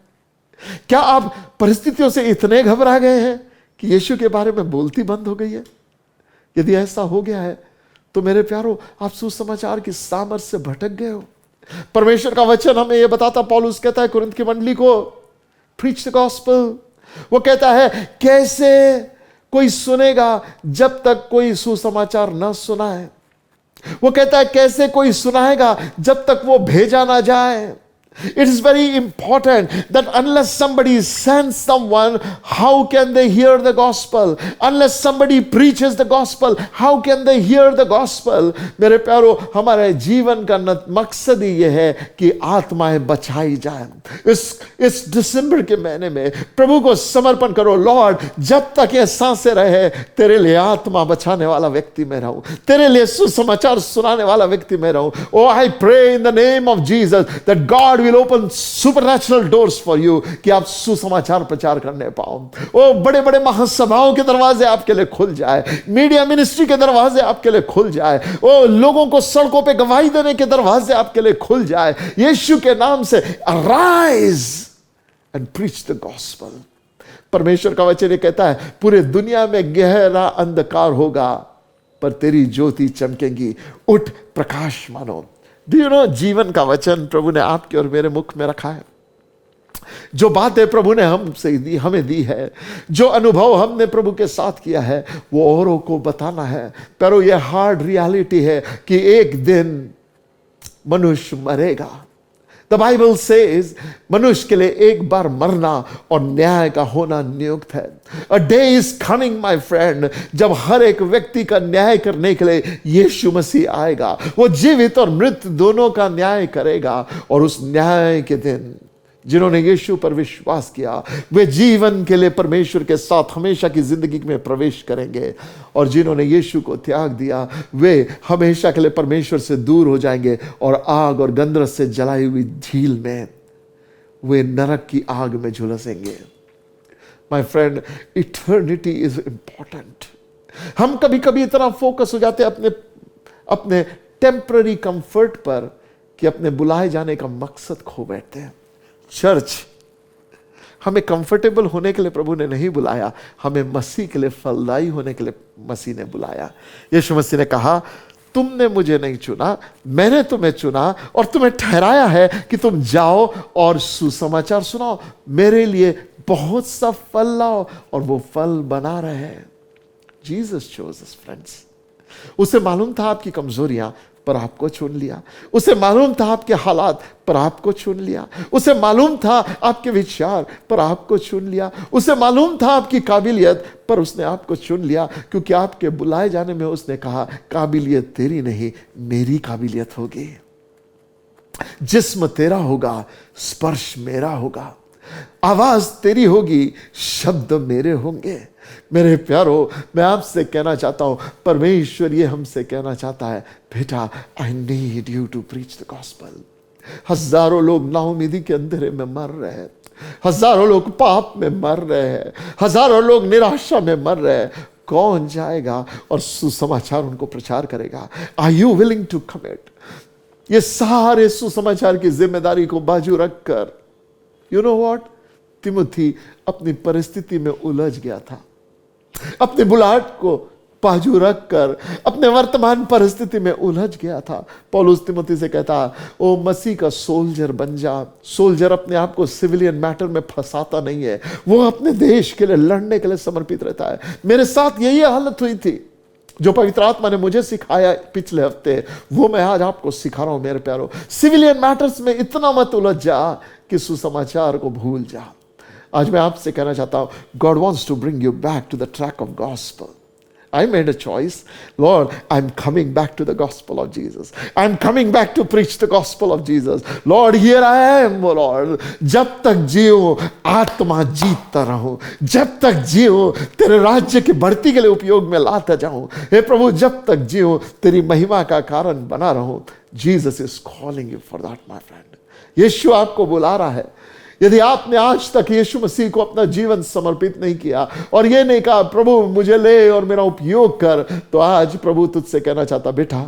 C: क्या आप परिस्थितियों से इतने घबरा गए हैं कि यीशु के बारे में बोलती बंद हो गई है? यदि ऐसा हो गया है तो मेरे प्यारो, आप सुसमाचार की सामर्थ से भटक गए हो। परमेश्वर का वचन हमें यह बताता, पौलुस कहता है कुरिन्थ की मंडली को, प्रीच द गॉस्पेल। वो कहता है, कैसे कोई सुनेगा जब तक कोई सुसमाचार न सुनाए। वो कहता है, कैसे कोई सुनाएगा जब तक वो भेजा ना जाए। It is very important that unless somebody sends someone, how can they hear the gospel? Unless somebody preaches the gospel, how can they hear the gospel? मेरे प्यारो, हमारे जीवन का मकसद ही यह है कि आत्माएं बचाई जाए। इस दिसंबर के महीने में प्रभु को समर्पण करो, लॉर्ड, जब तक ये सांसें रहे, तेरे लिए आत्मा बचाने वाला व्यक्ति मैं रहूं, तेरे लिए सुसमाचार सुनाने वाला व्यक्ति मैं रहूं। Oh, I pray in the name of Jesus that God will open supernatural doors for you, कि आप सुसमाचार प्रचार करने पाओ। ओ बड़े बड़े महासभाओं के दरवाजे आपके लिए खुल जाए, मीडिया मिनिस्ट्री के दरवाजे आपके लिए खुल जाए, ओ लोगों को सड़कों पे गवाही देने के दरवाजे आपके लिए खुल जाए। यीशु के नाम से arise and preach the gospel. परमेश्वर का वचन ये कहता है, पूरे दुनिया में गहरा अंधकार होगा पर तेरी ज्योति चमकेगी, उठ प्रकाश मानो। Do you know, जीवन का वचन प्रभु ने आपके और मेरे मुख में रखा है। जो बातें प्रभु ने हमसे दी, हमें दी है, जो अनुभव हमने प्रभु के साथ किया है, वो औरों को बताना है। पर ये हार्ड रियलिटी है कि एक दिन मनुष्य मरेगा। द बाइबल सेज मनुष्य के लिए एक बार मरना और न्याय का होना नियुक्त है। A day is coming my friend, जब हर एक व्यक्ति का न्याय करने के लिए यीशु मसीह आएगा। वो जीवित और मृत दोनों का न्याय करेगा। और उस न्याय के दिन जिन्होंने यीशु पर विश्वास किया, वे जीवन के लिए परमेश्वर के साथ हमेशा की जिंदगी में प्रवेश करेंगे। और जिन्होंने यीशु को त्याग दिया, वे हमेशा के लिए परमेश्वर से दूर हो जाएंगे और आग और गंधरस से जलाई हुई झील में वे नरक की आग में झुलसेंगे। My friend, eternity is important. हम कभी कभी इतना फोकस हो जाते हैं अपने टेम्पररी कंफर्ट पर कि अपने बुलाए जाने का मकसद खो बैठते हैं। चर्च, हमें कंफर्टेबल होने के लिए प्रभु ने नहीं बुलाया, हमें मसीह के लिए फलदायी होने के लिए मसीह ने बुलाया। यीशु मसीह ने कहा, तुमने मुझे नहीं चुना, मैंने तुम्हें चुना और तुम्हें ठहराया है कि तुम जाओ और सुसमाचार सुनाओ, मेरे लिए बहुत सा फल लाओ और वो फल बना रहे हैं। Jesus chose us friends. उसे मालूम था आपकी कमजोरियां, पर आपको चुन लिया। उसे मालूम था आपके हालात, पर आपको चुन लिया। उसे मालूम था आपके विचार, पर आपको चुन लिया। उसे मालूम था आपकी काबिलियत, पर उसने आपको चुन लिया, क्योंकि आपके बुलाए जाने में उसने कहा, काबिलियत तेरी नहीं, मेरी काबिलियत होगी। जिस्म तेरा होगा, स्पर्श मेरा होगा, आवाज तेरी होगी, शब्द मेरे होंगे। मेरे प्यारो, मैं आपसे कहना चाहता हूं, परमेश्वर ये हमसे कहना चाहता है, बेटा, I need you to preach the gospel. हजारों लोग नाउमीदी के अंधेरे में मर रहे हैं, हजारों लोग पाप में मर रहे हैं, हजारों लोग निराशा में मर रहे हैं। कौन जाएगा और सुसमाचार उनको प्रचार करेगा? Are you willing to commit? ये सारे सुसमाचार की जिम्मेदारी को बाजू रखकर, यू नो व्हाट, तिमोथी अपनी परिस्थिति में उलझ गया था। अपने बुलाहट को बाजू रखकर अपने वर्तमान परिस्थिति में उलझ गया था। पौलुस तिमोथी से कहता, ओ मसीह का सोल्जर बन जा। सोल्जर अपने आप को सिविलियन मैटर में फंसाता नहीं है, वो अपने देश के लिए लड़ने के लिए समर्पित रहता है। मेरे साथ यही हालत हुई थी। जो पवित्र आत्मा ने मुझे सिखाया पिछले हफ्ते, वो मैं आज आपको सिखा रहा हूं। मेरे प्यारो, सिविलियन मैटर्स में इतना मत उलझ जा कि सुसमाचार को भूल जा। आज मैं आपसे कहना चाहता हूं, God wants to bring you back to the track of gospel. I made a choice. Lord, I'm coming back to the gospel of Jesus. I'm coming back to preach the gospel of Jesus. Lord, here I am, oh Lord. जब तक जीऊं आत्मा जीतता रहूं, जब तक जीऊं तेरे राज्य की बढ़ती के लिए उपयोग में लाता जाऊं। हे प्रभु, जब तक जीऊं तेरी महिमा का कारण बना रहूं। Jesus is calling you for that, my friend. यीशु आपको बुला रहा है। यदि आपने आज तक यीशु मसीह को अपना जीवन समर्पित नहीं किया और ये नहीं कहा, प्रभु मुझे ले और मेरा उपयोग कर, तो आज प्रभु तुझसे कहना चाहता, बेटा,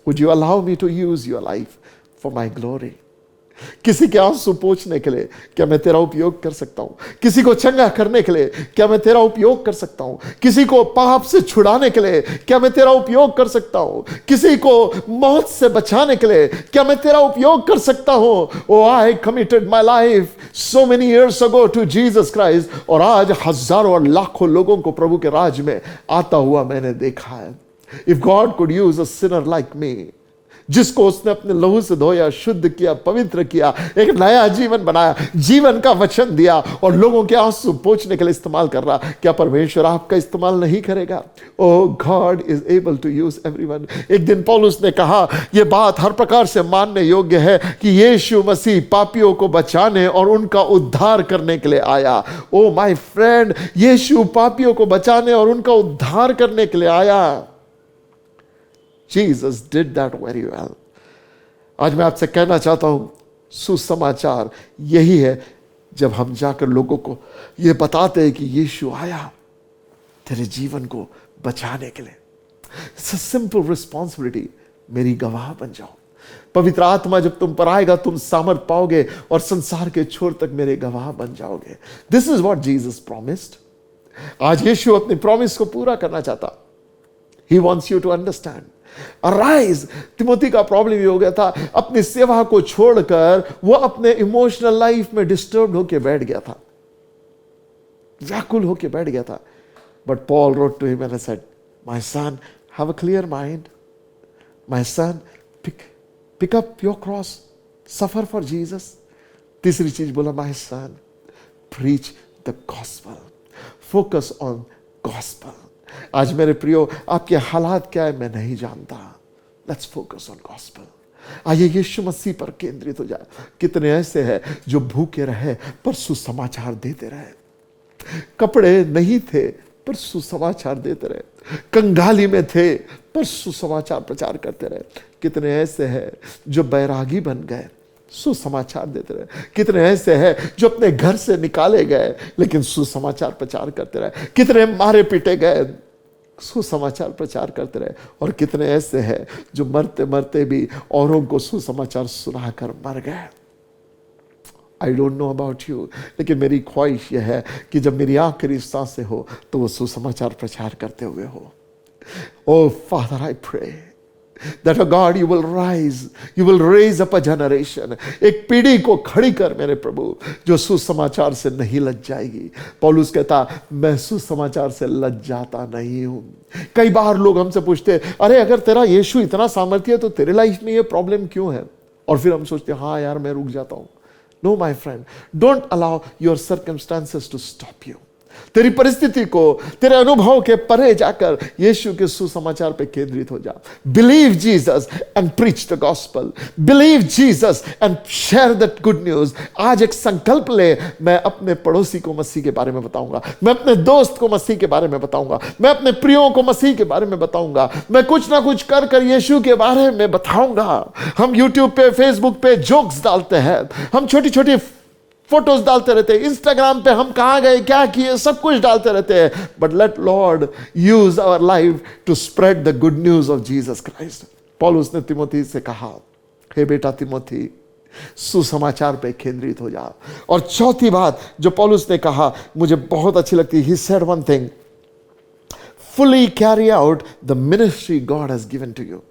C: would you allow me to use your life for my glory. किसी के आंसू पोंछने के लिए क्या मैं तेरा उपयोग कर सकता हूं? किसी को चंगा करने के लिए क्या मैं तेरा उपयोग कर सकता हूं? किसी को पाप से छुड़ाने के लिए क्या मैं तेरा उपयोग कर सकता हूं? किसी को मौत से बचाने के लिए क्या मैं तेरा उपयोग कर सकता हूं? Oh I committed my life so many years ago to Jesus Christ, और आज हजारों और लाखों लोगों को प्रभु के राज में आता हुआ मैंने देखा है। If God could use a Sinner like me, जिसको उसने अपने लहू से धोया, शुद्ध किया, पवित्र किया, एक नया जीवन बनाया, जीवन का वचन दिया और लोगों के आंसू पोंछने के लिए इस्तेमाल कर रहा, क्या परमेश्वर आपका इस्तेमाल नहीं करेगा? Oh God is able to use everyone. एक दिन पौलुस ने कहा, यह बात हर प्रकार से मानने योग्य है कि यीशु मसीह पापियों को बचाने और उनका उद्धार करने के लिए आया। ओ माय फ्रेंड, यीशु पापियों को बचाने और उनका उद्धार करने के लिए आया। Jesus did that very well. आज मैं आपसे कहना चाहता हूं, सुसमाचार यही है जब हम जाकर लोगों को यह बताते हैं कि यीशु आया तेरे जीवन को बचाने के लिए। It's a simple responsibility. मेरी गवाह बन जाओ। पवित्र आत्मा जब तुम पर आएगा, तुम सामर्थ पाओगे और संसार के छोर तक मेरे गवाह बन जाओगे। This is what Jesus promised. आज यीशु अपनी प्रॉमिस को पूरा करना चाहता। He wants you to understand. Arise. Timothy का प्रॉब्लम ये हो गया था, अपनी सेवा को छोड़कर वो अपने इमोशनल लाइफ में डिस्टर्ब होके बैठ गया था, व्याकुल होके बैठ गया था। But Paul wrote to him and said, my son, have a clear mind. My son, pick up your cross, suffer for Jesus. तीसरी चीज बोला, my son, preach the gospel. Focus on gospel. आज मेरे प्रियो, आपके हालात क्या है मैं नहीं जानता। Let's focus on gospel. आइए यीशु मसीह पर केंद्रित हो जाए। कितने ऐसे हैं जो भूखे रहे पर सुसमाचार देते रहे, कपड़े नहीं थे पर सुसमाचार देते रहे, कंगाली में थे पर सुसमाचार प्रचार करते रहे। कितने ऐसे हैं जो बैरागी बन गए, सुसमाचार देते रहे। कितने ऐसे हैं जो अपने घर से निकाले गए लेकिन सुसमाचार प्रचार करते रहे। कितने मारे पीटे गए, सुसमाचार प्रचार करते रहे। और कितने ऐसे हैं जो मरते मरते भी औरों को सुसमाचार सुनाकर मर गए। I don't know about you, लेकिन मेरी ख्वाहिश यह है कि जब मेरी आखिरी सांसें हो तो वो सुसमाचार प्रचार करते हुए हो। Oh Father, I pray that oh God, you will raise up a generation, एक पीढ़ी को खड़ी कर मेरे प्रभु, जो सुसमाचार से नहीं लज जाएगी। पौलुस कहता, मैं सुसमाचार से लज जाता नहीं हूं। कई बार लोग हमसे पूछते, अरे अगर तेरा यीशु इतना सामर्थ्य है तो तेरे लाइफ में ये प्रॉब्लम क्यों है? और फिर हम सोचते, हाँ यार मैं रुक जाता हूं। No my friend, don't allow your circumstances to stop you. तेरी परिस्थिति को, तेरे अनुभव के परे जाकर यीशु के सुसमाचार पे केंद्रित हो जा। Believe Jesus and preach the gospel, believe Jesus and share that good news. आज एक संकल्प ले, मैं अपने पड़ोसी को मसीह के बारे में बताऊंगा, मैं अपने दोस्त को मसीह के बारे में बताऊंगा, मैं अपने प्रियों को मसीह के बारे में बताऊंगा, मैं कुछ ना कुछ कर कर यीशु के बारे में बताऊंगा। हम यूट्यूब पे, फेसबुक पे जोक्स डालते हैं, हम छोटी छोटी फोटोज डालते रहते हैं, इंस्टाग्राम पे हम कहां गए, क्या किए, सब कुछ डालते रहते हैं। But let Lord use our life to spread the good news of Jesus Christ. पौलुस ने तिमोथी से कहा, हे बेटा तिमोथी, सुसमाचार पे केंद्रित हो जा। और चौथी बात जो पौलुस ने कहा मुझे बहुत अच्छी लगती है, he said one thing, fully carry out the ministry God has given to you.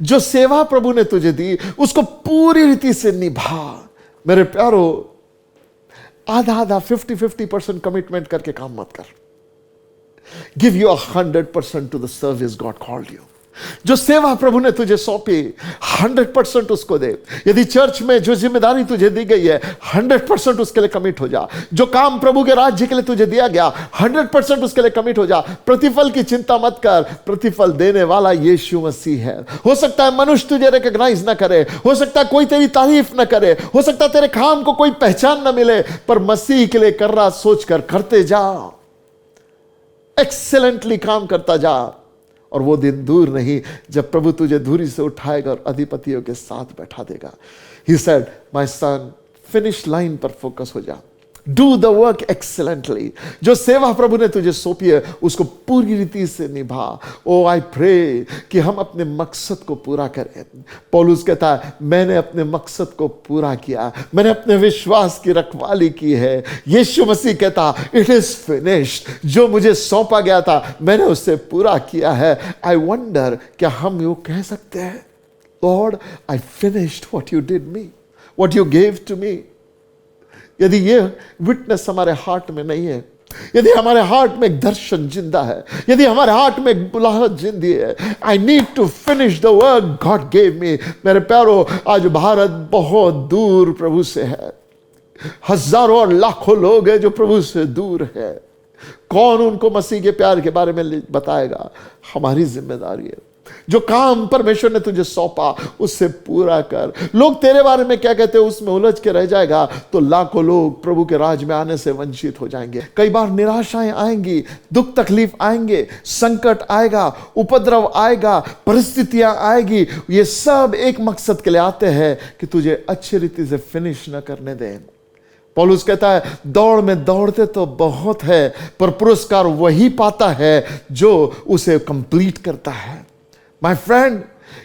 C: जो सेवा प्रभु ने तुझे दी उसको पूरी रीति से निभा। मेरे प्यारो, आधा आधा 50-50% कमिटमेंट करके काम मत कर। Give you 100% to the service God called you. जो सेवा प्रभु ने तुझे सौंपी 100% उसको दे। यदि चर्च में जो जिम्मेदारी तुझे दी गई है 100% उसके लिए कमिट हो जा। जो काम प्रभु के राज्य के लिए तुझे दिया गया 100% उसके लिए कमिट हो जा। प्रतिफल की चिंता मत कर, प्रतिफल देने वाला यीशु मसीह है। हो सकता है मनुष्य तुझे रिकॉग्नाइज ना करे, हो सकता है कोई तेरी तारीफ ना करे, हो सकता है तेरे काम को कोई पहचान ना मिले, पर मसीह के लिए कर रहा सोचकर करते जा, एक्सेलेंटली काम करता जा। और वो दिन दूर नहीं जब प्रभु तुझे धूरी से उठाएगा और अधिपतियों के साथ बैठा देगा। He said, my son, finish line पर फोकस हो जा, डू द वर्क एक्सेलेंटली। जो सेवा प्रभु ने तुझे सौंपी है उसको पूरी रीति से निभा। ओ आई प्रे कि हम अपने मकसद को पूरा करें। पौलुस कहता है, मैंने अपने मकसद को पूरा किया, मैंने अपने विश्वास की रखवाली की है। यीशु मसीह कहता, इट इज फिनिश्ड। जो मुझे सौंपा गया था मैंने उससे पूरा किया है। आई वंडर, क्या हम यूं कह सकते हैं, Lord I finished what you did me, what you gave to me. यदि ये विटनेस हमारे हार्ट में नहीं है, यदि हमारे हार्ट में एक दर्शन जिंदा है, यदि हमारे हार्ट में एक बुलाहट जिंदी है, I need to finish the work God gave me. मेरे प्यारो, आज भारत बहुत दूर प्रभु से है। हजारों और लाखों लोग हैं जो प्रभु से दूर है। कौन उनको मसीह के प्यार के बारे में बताएगा? हमारी जिम्मेदारी है। जो काम परमेश्वर ने तुझे सौंपा उससे पूरा कर। लोग तेरे बारे में क्या कहते हैं उसमें उलझ के रह जाएगा तो लाखों लोग प्रभु के राज में आने से वंचित हो जाएंगे। कई बार निराशाएं आएंगी, दुख तकलीफ आएंगे, संकट आएगा, उपद्रव आएगा, परिस्थितियां आएगी। ये सब एक मकसद के लिए आते हैं कि तुझे अच्छी रीति से फिनिश न करने दें। पौलुस कहता है, दौड़ में दौड़ते तो बहुत है पर पुरस्कार वही पाता है जो उसे कंप्लीट करता है। माय फ्रेंड,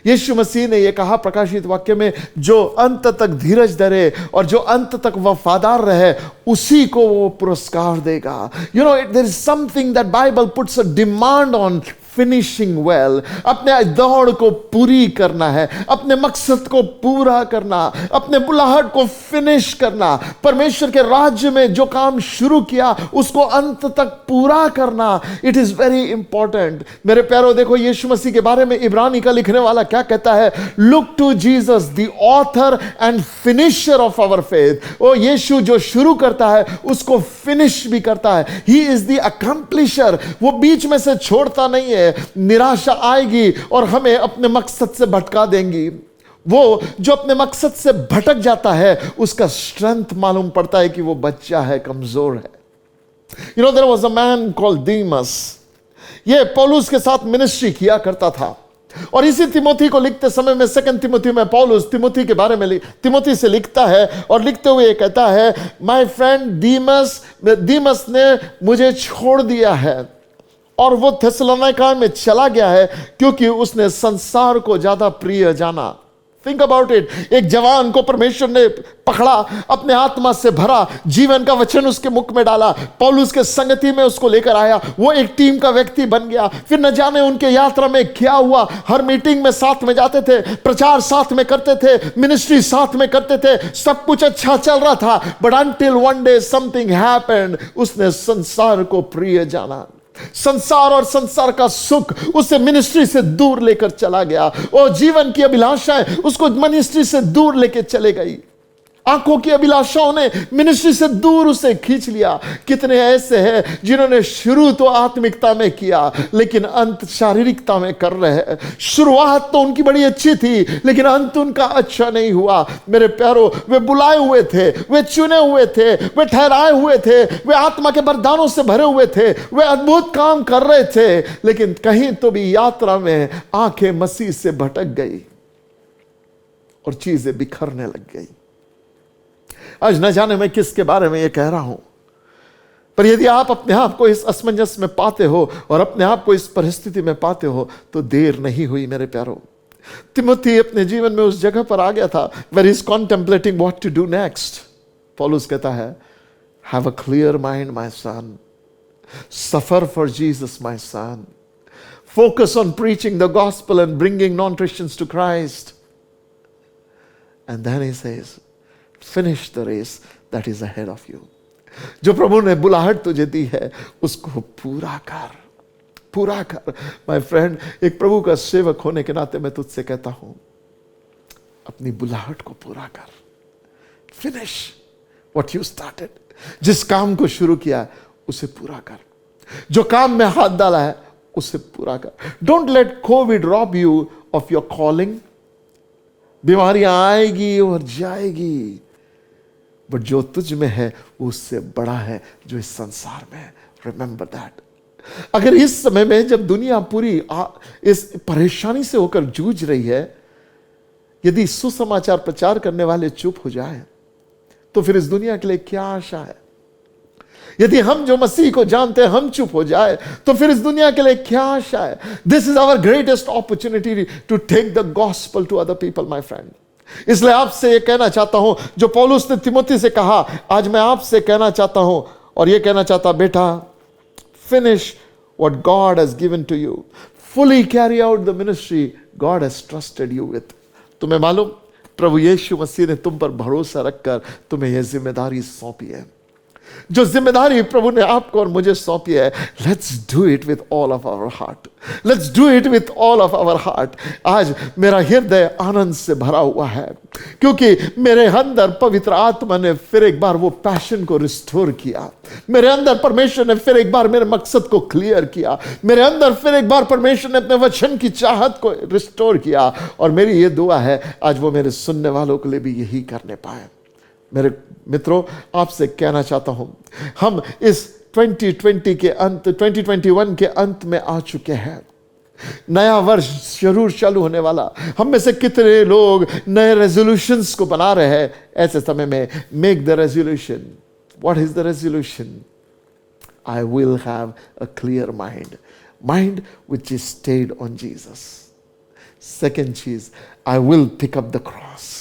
C: यीशु मसीह ने यह कहा प्रकाशित वाक्य में, जो अंत तक धीरज धरे और जो अंत तक वफादार रहे उसी को वो पुरस्कार देगा। You know, there is something that Bible puts a demand on finishing well. अपने दौड़ को पूरी करना है, अपने मकसद को पूरा करना, अपने बुलाहट को फिनिश करना, परमेश्वर के राज्य में जो काम शुरू किया उसको अंत तक पूरा करना। It is very important. मेरे प्यारो, देखो यीशु मसीह के बारे में इब्रानी का लिखने वाला क्या कहता है, look to Jesus the author and finisher of our faith. ओ यीशु जो शुरू करता है उसको फिनिश भी करता है। He is the accomplisher. वो बीच में से छोड़ता नहीं है। निराशा आएगी और हमें अपने मकसद से भटका देंगी। वो जो अपने मकसद से भटक जाता है उसका स्ट्रेंथ मालूम पड़ता है कि वो बच्चा है, कमजोर है। You know, there was a man called Demas. ये पौलुस के साथ मिनिस्ट्री किया करता था और इसी तिमोथी को लिखते समय में 2 तिमोथी में पौलुस तिमोथी के बारे में तिमोथी से लिखता है और लिखते हुए कहता है, माय फ्रेंड दीमस ने मुझे छोड़ दिया है और वो थेसलोनिका में चला गया है क्योंकि उसने संसार को ज्यादा प्रिय जाना। Think about it. एक जवान को परमेश्वर ने पकड़ा, अपने आत्मा से भरा, जीवन का वचन उसके मुख में डाला, पौलुस के संगति में उसको लेकर आया, वो एक टीम का व्यक्ति बन गया। फिर न जाने उनके यात्रा में क्या हुआ, हर मीटिंग में साथ में जाते थे, प्रचार साथ में करते थे, मिनिस्ट्री साथ में करते थे, सब कुछ अच्छा चल रहा था। But until one day something happened, उसने संसार को प्रिय जाना, संसार और संसार का सुख उसे मिनिस्ट्री से दूर लेकर चला गया, और जीवन की अभिलाषाएं उसको मिनिस्ट्री से दूर लेकर चले गई। आंखों की अभिलाषाओं ने मिनिस्ट्री से दूर उसे खींच लिया। कितने ऐसे हैं जिन्होंने शुरू तो आत्मिकता में किया लेकिन अंत शारीरिकता में कर रहे हैं। शुरुआत तो उनकी बड़ी अच्छी थी लेकिन अंत उनका अच्छा नहीं हुआ। मेरे प्यारों, वे बुलाए हुए थे, वे चुने हुए थे, वे ठहराए हुए थे, वे आत्मा के वरदानों से भरे हुए थे, वे अद्भुत काम कर रहे थे, लेकिन कहीं तो भी यात्रा में आंखें मसीह से भटक गई और चीजें बिखरने लग गई। आज न जाने मैं किसके बारे में ये कह रहा हूं, पर यदि आप अपने आप को इस असमंजस में पाते हो और अपने आप को इस परिस्थिति में पाते हो तो देर नहीं हुई मेरे प्यारों। तिमोथी अपने जीवन में उस जगह पर आ गया था where he is contemplating what to do next. पौलुस कहता है, have a clear mind my son, suffer for Jesus my son, focus on preaching the gospel and bringing non Christians to Christ, and then he says finish the race that is ahead of you. जो प्रभु ने बुलाहट तुझे दी है उसको पूरा कर, पूरा कर। माय फ्रेंड, एक प्रभु का सेवक होने के नाते मैं तुझसे कहता हूं, अपनी बुलाहट को पूरा कर। Finish what you started. जिस काम को शुरू किया उसे पूरा कर, जो काम में हाथ डाला है उसे पूरा कर। Don't let COVID rob you of your calling. बीमारियां आएगी और जाएगी, बट जो तुझ में है वो उससे बड़ा है जो इस संसार में है। Remember that. अगर इस समय में जब दुनिया पूरी इस परेशानी से होकर जूझ रही है, यदि सुसमाचार प्रचार करने वाले चुप हो जाए तो फिर इस दुनिया के लिए क्या आशा है। यदि हम जो मसीह को जानते हैं हम चुप हो जाए तो फिर इस दुनिया के लिए क्या आशा है। This is our greatest opportunity to take the gospel to other people my friend. इसलिए आपसे ये कहना चाहता हूं जो पौलुस ने तिमोथी से कहा, आज मैं आपसे कहना चाहता हूं और ये कहना चाहता, बेटा finish what God has given to you, fully carry out the ministry God has trusted you with. तुम्हें मालूम, प्रभु यीशु मसीह ने तुम पर भरोसा रखकर तुम्हें यह जिम्मेदारी सौंपी है। जो जिम्मेदारी प्रभु ने आपको और मुझे सौंपी है, let's do it with all of our heart, let's do it with all of our heart. आज मेरा हृदय आनंद से भरा हुआ है क्योंकि मेरे अंदर पवित्र आत्मा ने फिर एक बार वो पैशन को रिस्टोर किया। मेरे अंदर परमेश्वर ने फिर एक बार मेरे मकसद को क्लियर किया। मेरे अंदर फिर एक बार परमेश्वर ने अपने वचन की चाहत को रिस्टोर किया। और मेरी ये दुआ है आज वो मेरे सुनने वालों के लिए भी यही करने पाए। मेरे मित्रों, आपसे कहना चाहता हूं, हम इस 2020 के अंत 2021 के अंत में आ चुके हैं। नया वर्ष जरूर चालू होने वाला। हम में से कितने लोग नए रेजोल्यूशंस को बना रहे हैं। ऐसे समय में make the resolution. What is the resolution? I will have a clear mind, mind which is stayed on Jesus. Second चीज, I will pick up the cross.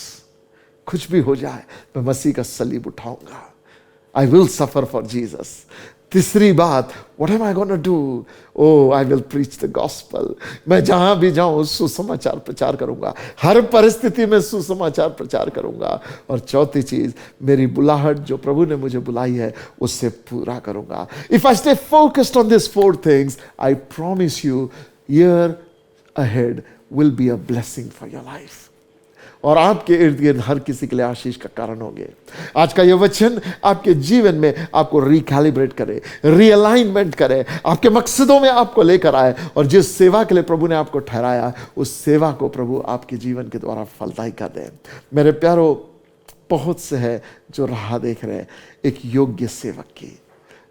C: कुछ भी हो जाए मैं मसीह का सलीब उठाऊंगा। I will suffer for Jesus. तीसरी बात, what am I gonna do? Oh, I will preach the gospel. मैं जहां भी जाऊं सुसमाचार प्रचार करूंगा, हर परिस्थिति में सुसमाचार प्रचार करूंगा। और चौथी चीज, मेरी बुलाहट जो प्रभु ने मुझे बुलाई है उससे पूरा करूंगा। If I stay focused on this four things, I promise you year ahead will be a blessing for your life. और आपके इर्द गिर्द हर किसी के लिए आशीष का कारण होंगे। आज का यह वचन आपके जीवन में आपको रिकैलिब्रेट करे, रीअलाइनमेंट करे, आपके मकसदों में आपको लेकर आए, और जिस सेवा के लिए प्रभु ने आपको ठहराया उस सेवा को प्रभु आपके जीवन के द्वारा फलदायी कर दे। मेरे प्यारों, बहुत से है जो राह देख रहे हैं एक योग्य सेवक की,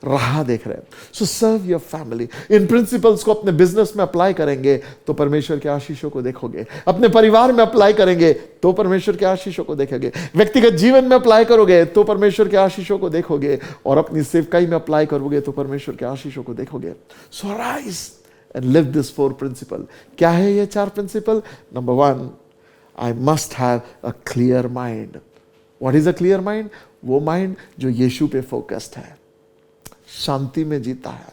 C: राह देख रहे हैं। So serve your family. इन प्रिंसिपल्स को अपने बिजनेस में अप्लाई करेंगे तो परमेश्वर के आशीषों को देखोगे। अपने परिवार में अप्लाई करेंगे तो परमेश्वर के आशीषों को देखोगे। व्यक्तिगत जीवन में अप्लाई करोगे तो परमेश्वर के आशीषों को देखोगे। और अपनी सेवकाई में अप्लाई करोगे तो परमेश्वर के आशीषों को देखोगे। So rise and live this 4 principle. क्या है ये 4 principle? Number 1, I must have a clear mind. What is a clear mind? वो माइंड जो यीशु पे फोकस्ड है, शांति में जीता है,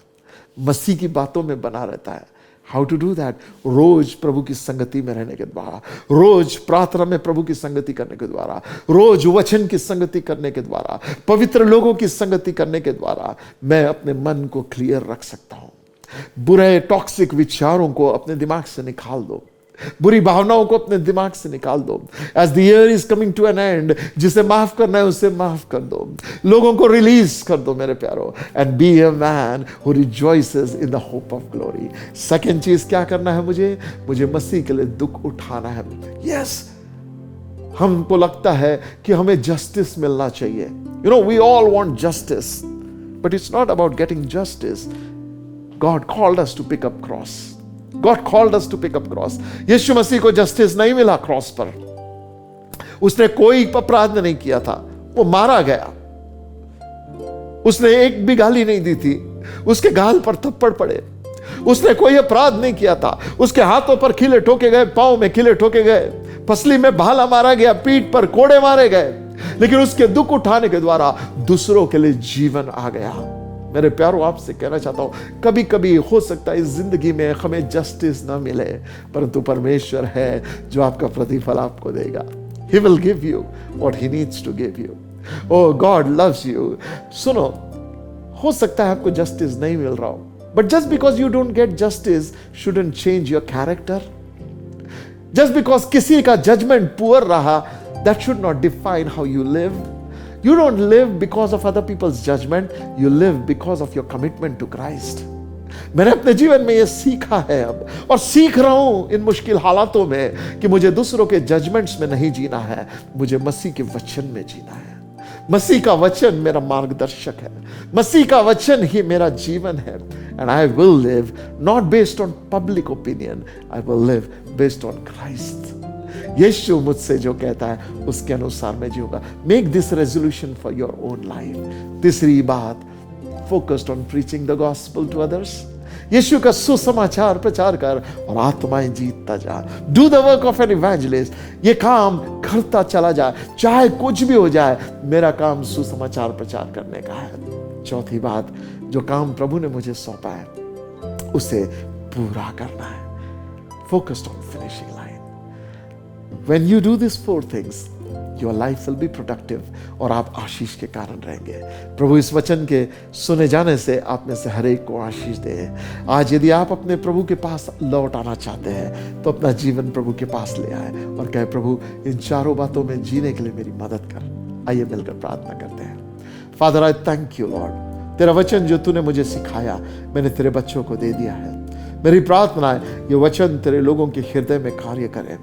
C: मसीह की बातों में बना रहता है। How to do that? रोज प्रभु की संगति में रहने के द्वारा, रोज प्रार्थना में प्रभु की संगति करने के द्वारा, रोज वचन की संगति करने के द्वारा, पवित्र लोगों की संगति करने के द्वारा मैं अपने मन को क्लियर रख सकता हूं। बुरे टॉक्सिक विचारों को अपने दिमाग से निकाल दो, बुरी भावनाओं को अपने दिमाग से निकाल दो। As the year is coming to an end, जिसे माफ करना है उसे माफ कर दो, लोगों को रिलीज कर दो मेरे प्यारो, and be a man who रिजॉइसेस in the hope of glory. Second चीज क्या करना है? मुझे मसीह के लिए दुख उठाना है। यस, हमको लगता है कि हमें जस्टिस मिलना चाहिए। You know, we all want justice, but it's not about getting justice. God called us to pick up cross. God called us to pick up cross. यीशु मसीह को जस्टिस नहीं मिला क्रॉस पर, उसने कोई अपराध नहीं किया था, वो मारा गया। उसने एक भी गाली नहीं दी थी, उसके गाल पर थप्पड़ पड़े। उसने कोई अपराध नहीं किया था, उसके हाथों पर खिले ठोके गए, पांव में खिले ठोके गए, पसली में भाला मारा गया, पीठ पर कोड़े मारे गए, लेकिन उसके दुख उठाने के द्वारा दूसरों के लिए जीवन आ गया। मेरे प्यारों, आपसे कहना चाहता हूं, कभी कभी हो सकता है इस जिंदगी में हमें जस्टिस ना मिले, परंतु परमेश्वर है जो आपका प्रतिफल आपको देगा। He will give you what he needs to give you. Oh, God loves you. सुनो, हो सकता है आपको जस्टिस नहीं मिल रहा हो, but just because you don't get justice shouldn't change your character. Just because किसी का judgment poor रहा, that should not define how you live. You don't live because of other people's judgment. You live because of your commitment to Christ. मैंने अपने जीवन में ये सीखा है अब, और सीख रहा हूं इन मुश्किल हालातों में कि मुझे दूसरों के जजमेंट्स में नहीं जीना है, मुझे मसीह के वचन में जीना है। मसीह का वचन मेरा मार्गदर्शक है, मसीह का वचन ही मेरा जीवन है। And I will live not based on public opinion, I will live based on Christ. यीशु मुझसे जो कहता है उसके अनुसार मैं जीऊंगा। Make this resolution for your own life. तीसरी बात, focused on preaching the gospel to others. यीशु का सुसमाचार प्रचार कर और आत्माएं जीतता जा। Do the work of an evangelist. ये काम करता चला जाए, चाहे कुछ भी हो जाए, मेरा काम सुसमाचार प्रचार करने का है। चौथी बात, जो काम प्रभु ने मुझे सौंपा है उसे पूरा करना है। Focused on finishing line. When you do these four things, your life will be productive, और आप आशीष के कारण रहेंगे। प्रभु इस वचन के सुने जाने से आप में से हर एक को आशीष दे। आज यदि आप अपने प्रभु के पास लौट आना चाहते हैं तो अपना जीवन प्रभु के पास ले आए और कहे, प्रभु इन चारों बातों में जीने के लिए मेरी मदद कर। आइए मिलकर प्रार्थना करते हैं। Father, I thank you Lord, तेरा वचन जो तूने मुझे सिखाया मैंने तेरे बच्चों को दे दिया है। मेरी प्रार्थना है ये वचन तेरे लोगों के हृदय में कार्य करे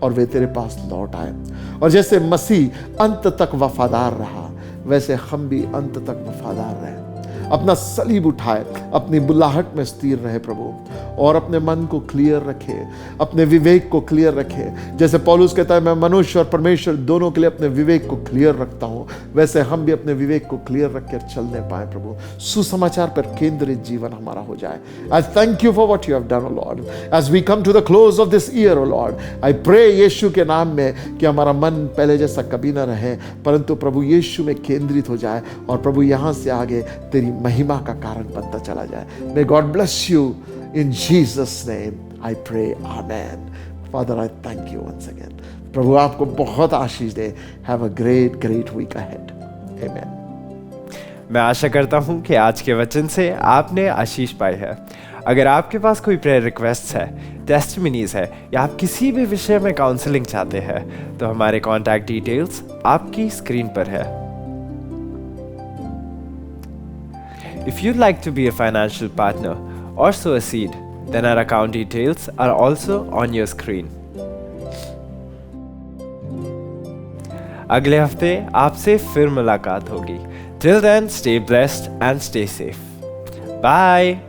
C: और वे तेरे पास लौट आए, और जैसे मसीह अंत तक वफादार रहा वैसे हम भी अंत तक वफादार रहे। अपना सलीब उठाए, अपनी बुलाहट में स्थिर रहे प्रभु, और अपने मन को क्लियर रखे, अपने विवेक को क्लियर रखे। जैसे पौलुस कहता है मैं मनुष्य और परमेश्वर दोनों के लिए अपने विवेक को क्लियर रखता हूं, वैसे हम भी अपने विवेक को क्लियर रखकर चलने पाए प्रभु। सुसमाचार पर केंद्रित जीवन हमारा हो जाए। I thank you for what you have done O Lord. As we come to the close of this year O Lord, I pray यीशु के नाम में कि हमारा मन पहले जैसा कभी ना रहे, परंतु प्रभु यीशु में केंद्रित हो जाए, और प्रभु यहां से आगे तेरी महिमा का कारण बनता चला जाए। May God bless you in Jesus name I pray, amen. Father, I thank you once again. प्रभु आपको बहुत आशीष दे। Have a great week ahead. Amen.
A: मैं आशा करता हूँ कि आज के वचन से आपने आशीष पाई है। अगर आपके पास कोई प्रेयर रिक्वेस्ट है, टेस्टिमनीज है, या आप किसी भी विषय में काउंसलिंग चाहते हैं, तो हमारे कॉन्टैक्ट डिटेल्स आपकी स्क्रीन पर है। If you'd like to be a financial partner or sow a seed, then our account details are also on your screen. अगले हफ्ते आपसे फिर मुलाकात होगी। Till then, stay blessed and stay safe. Bye.